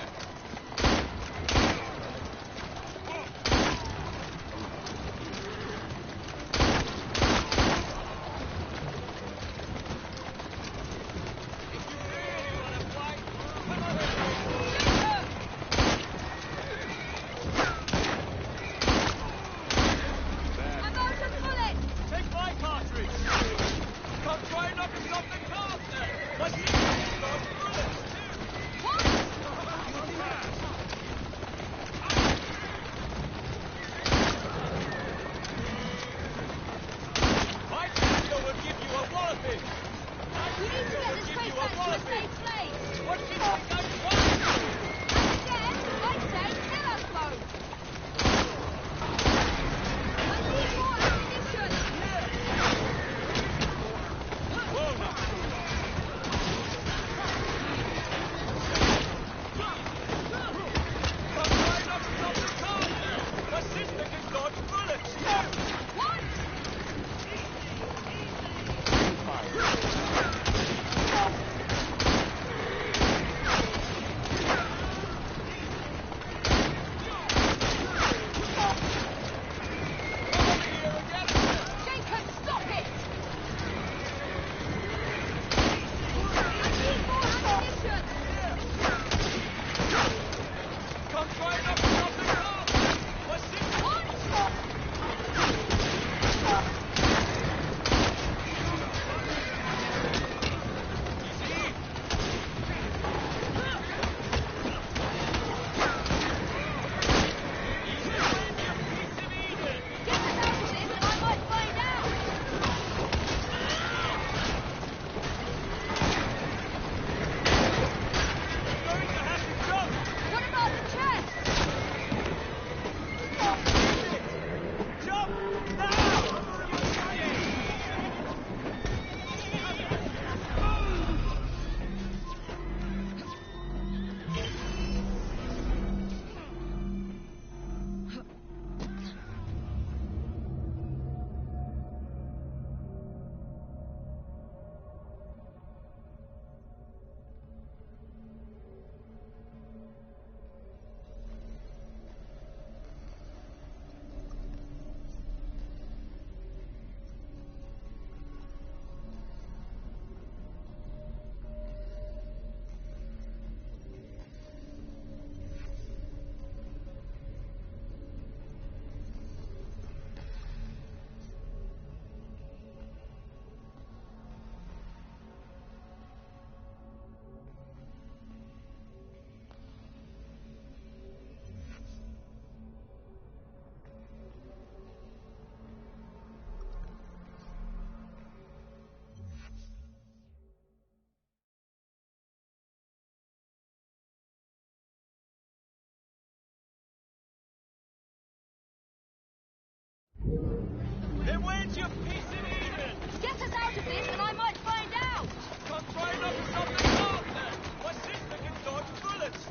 Then where's your piece of Eden? Get us out of this and I might find out! Come try not to stop the car then! My sister can dodge bullets!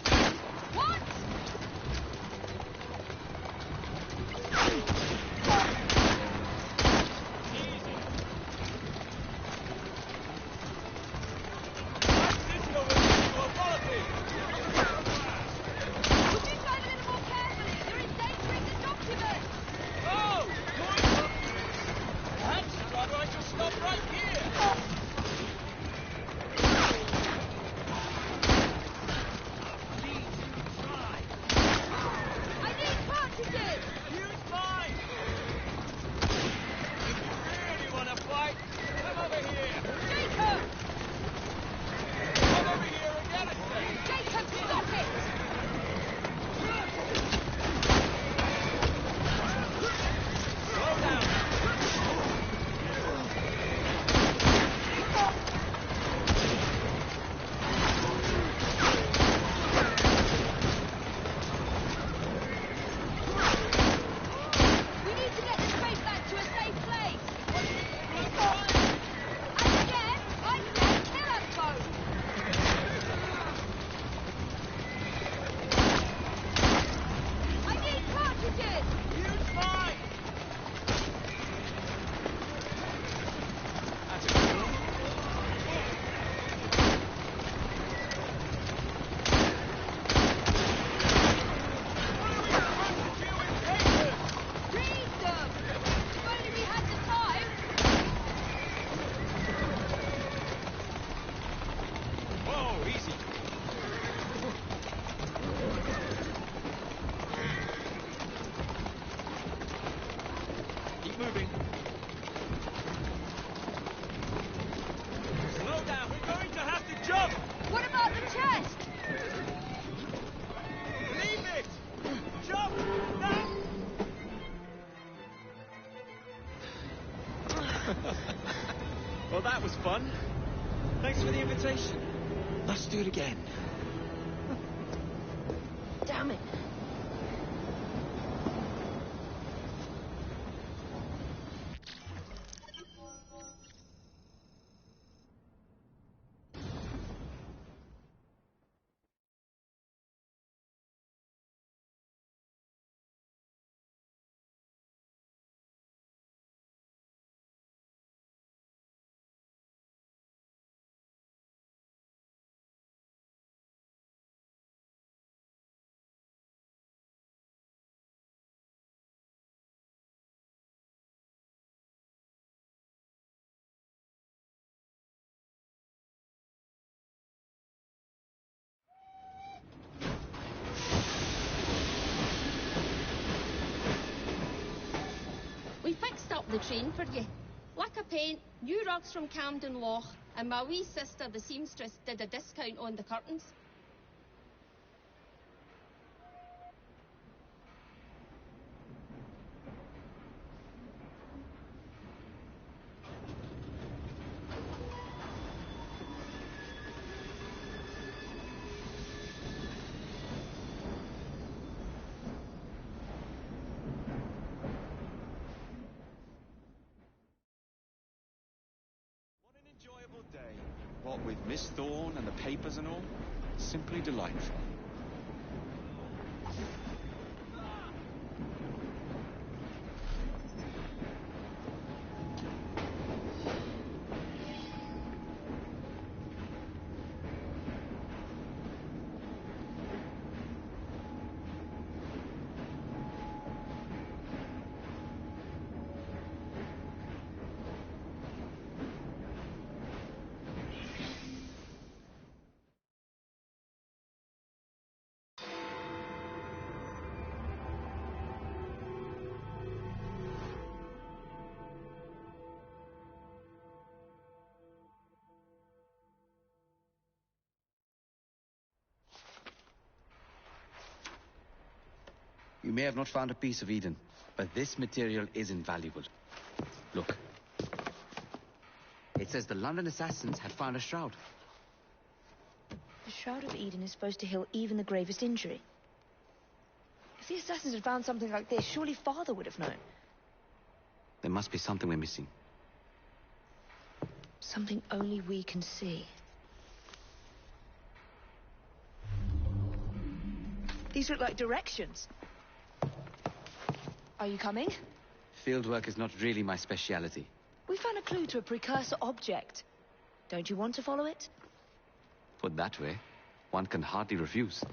What? Well, that was fun. Thanks for the invitation. Let's do it again. Damn it. We fixed up the train for you. Lacquer paint, new rugs from Camden Loch, and my wee sister, the seamstress, did a discount on the curtains. Enjoyable day. What with Miss Thorne and the papers and all? Simply delightful. You may have not found a piece of Eden, but this material is invaluable. Look. It says the London Assassins had found a shroud. The Shroud of Eden is supposed to heal even the gravest injury. If the Assassins had found something like this, surely Father would have known. There must be something we're missing. Something only we can see. These look like directions. Are you coming? Fieldwork is not really my speciality. We found a clue to a precursor object. Don't you want to follow it? Put that way, one can hardly refuse.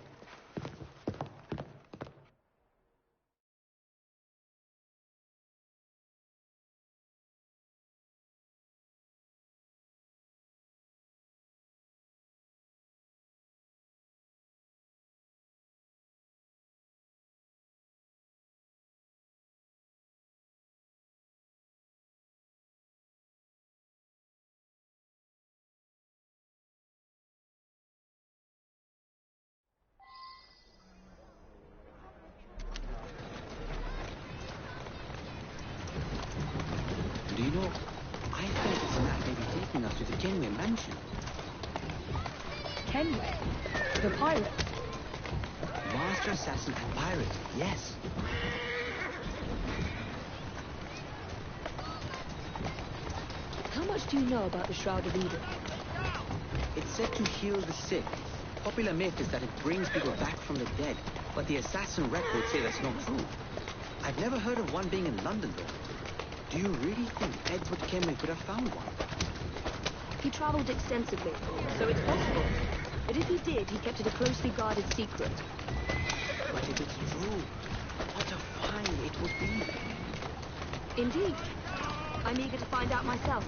Do you know, I think this map may be taking us to the Kenway mansion. Kenway? The pirate? Master assassin and pirate, yes. How much do you know about the Shroud of Eden? It's said to heal the sick. Popular myth is that it brings people back from the dead, but the assassin records say that's not true. I've never heard of one being in London, though. Do you really think Edward Kenway could have found one? He travelled extensively, so it's possible. But if he did, he kept it a closely guarded secret. But if it's true, what a find it would be. Indeed. I'm eager to find out myself.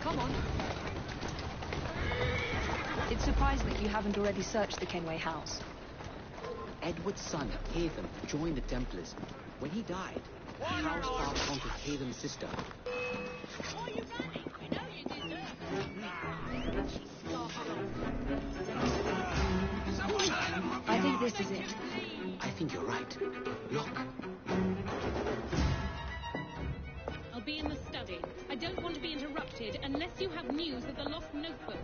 Come on. It's surprising that you haven't already searched the Kenway house. Edward's son, Hatham, joined the Templars. When he died, the house passed on to Hatham's sister. I think this is it. I think you're right. Look. I'll be uninterrupted unless you have news of the lost notebook.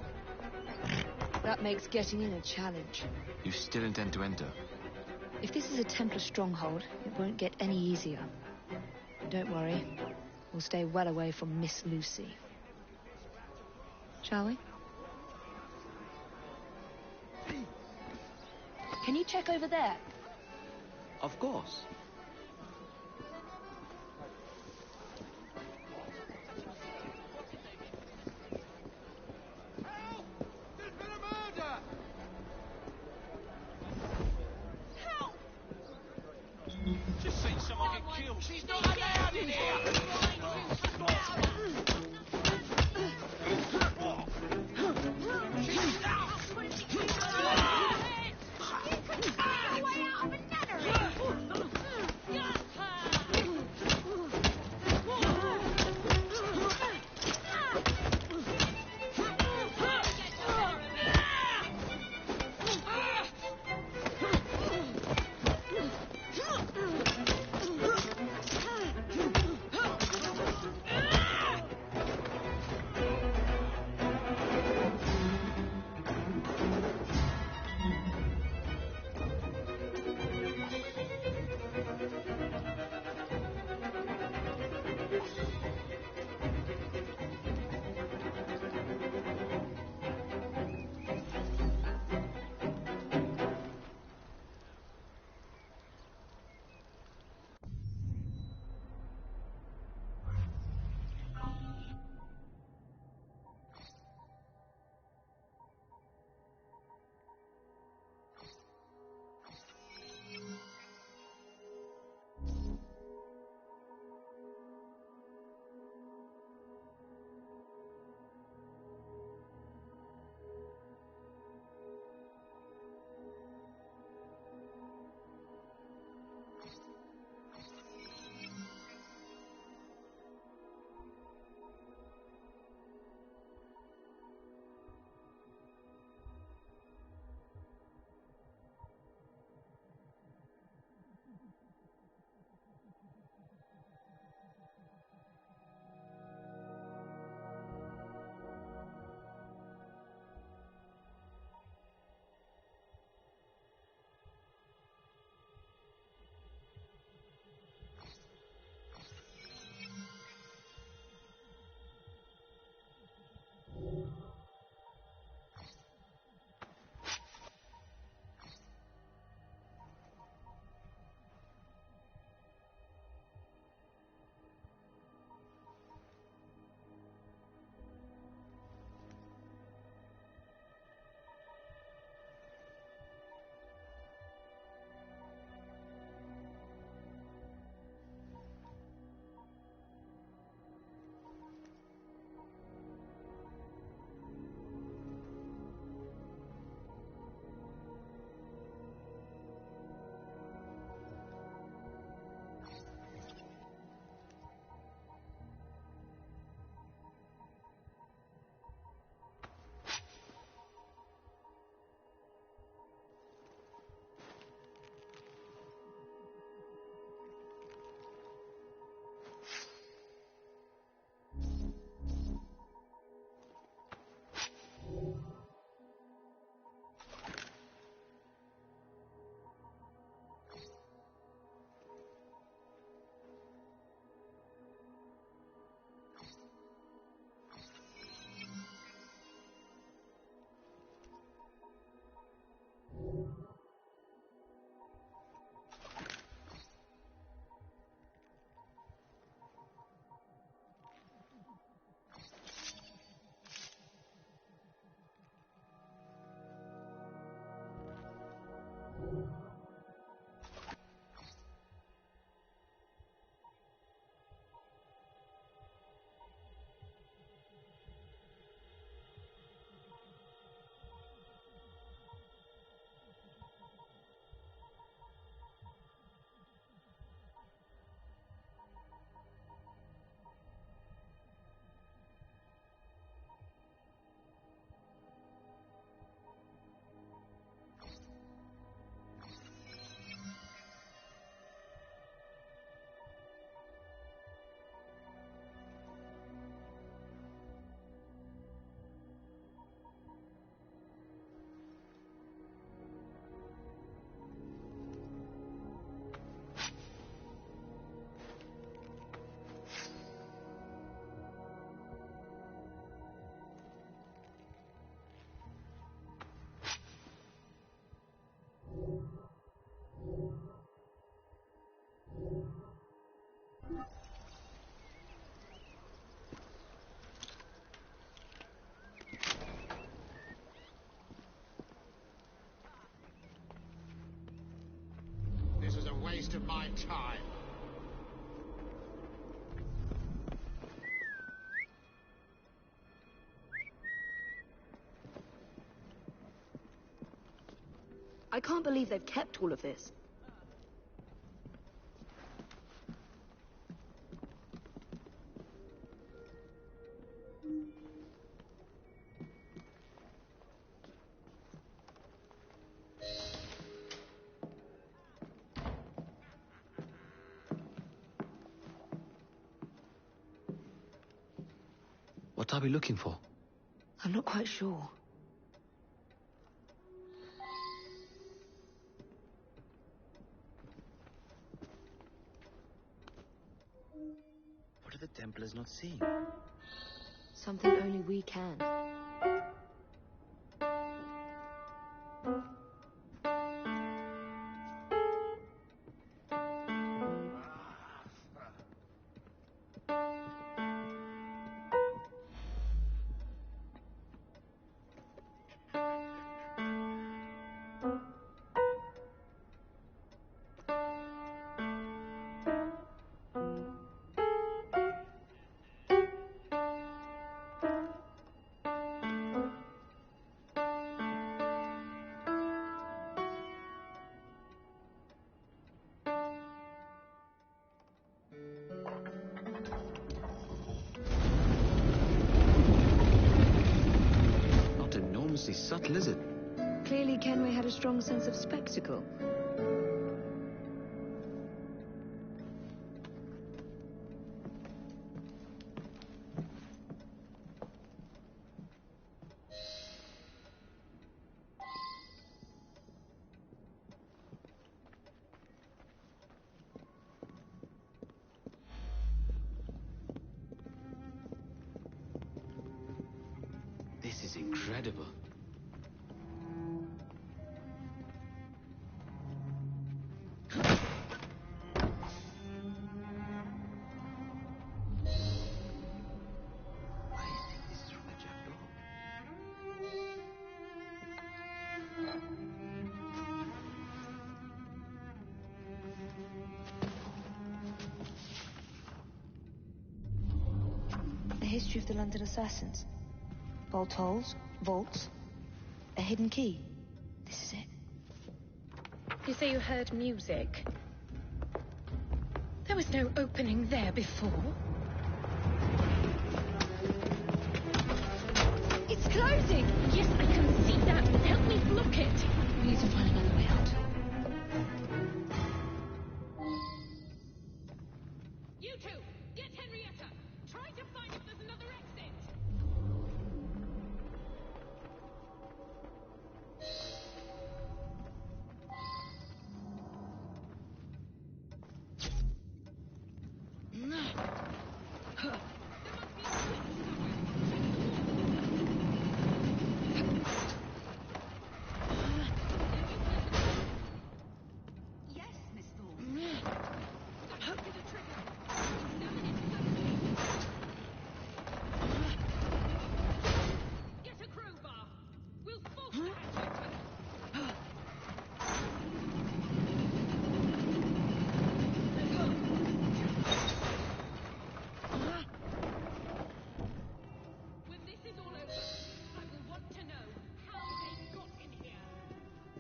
That makes getting in a challenge. You still intend to enter? If this is a Templar stronghold, it won't get any easier. Don't worry. We'll stay well away from Miss Lucy. Shall we? Can you check over there? Of course. Just seen someone get killed. She's not allowed in here! waste of my time. I can't believe they've kept all of this. What are we looking for? I'm not quite sure. What are the Templars not seeing? Something only we can. Subtle, is it? Clearly Kenway had a strong sense of spectacle. This is incredible. The history of the London Assassins. Bolt holes, vaults, a hidden key. This is it. You say you heard music? There was no opening there before. It's closing! Yes, I can see that. Help me block it. We need to find another way out. You two, get Henrietta. Try to find if there's another exit.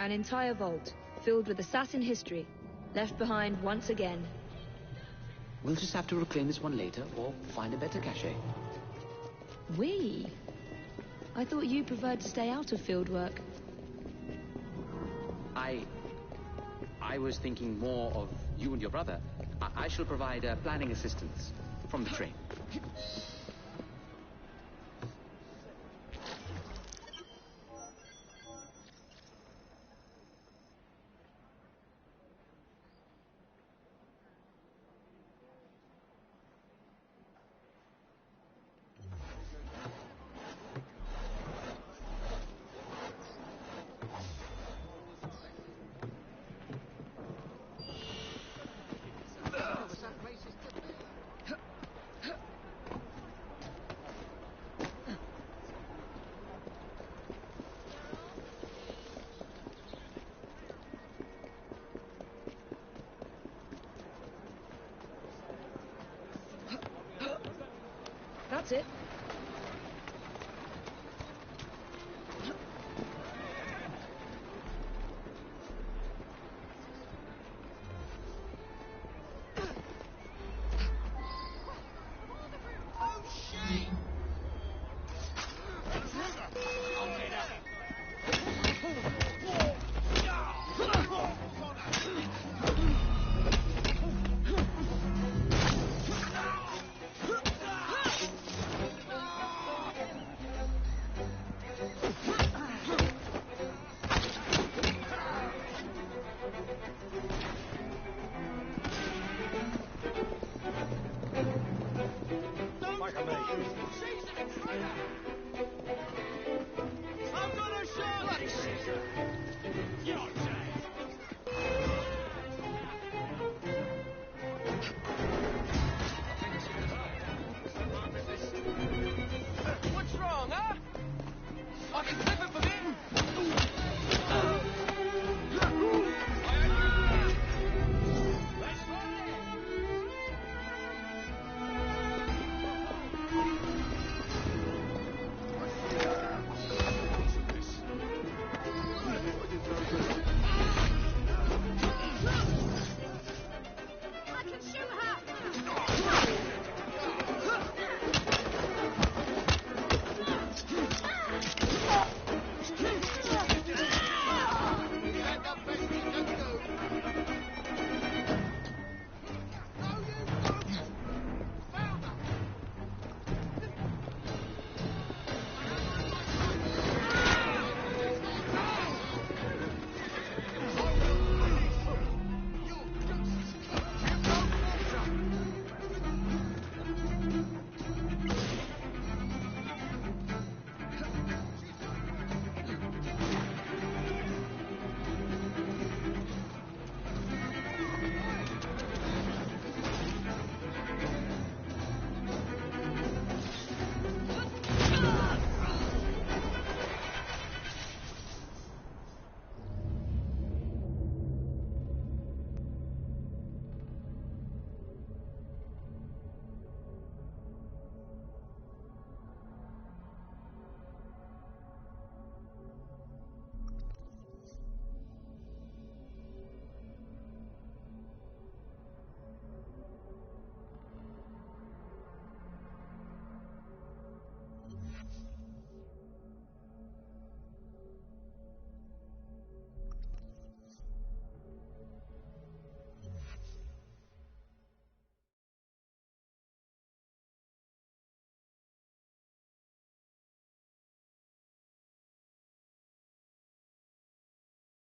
An entire vault, filled with assassin history, left behind once again. We'll just have to reclaim this one later, or find a better cache. We? I thought you preferred to stay out of field work. I was thinking more of you and your brother. I shall provide planning assistance from the train. That's it?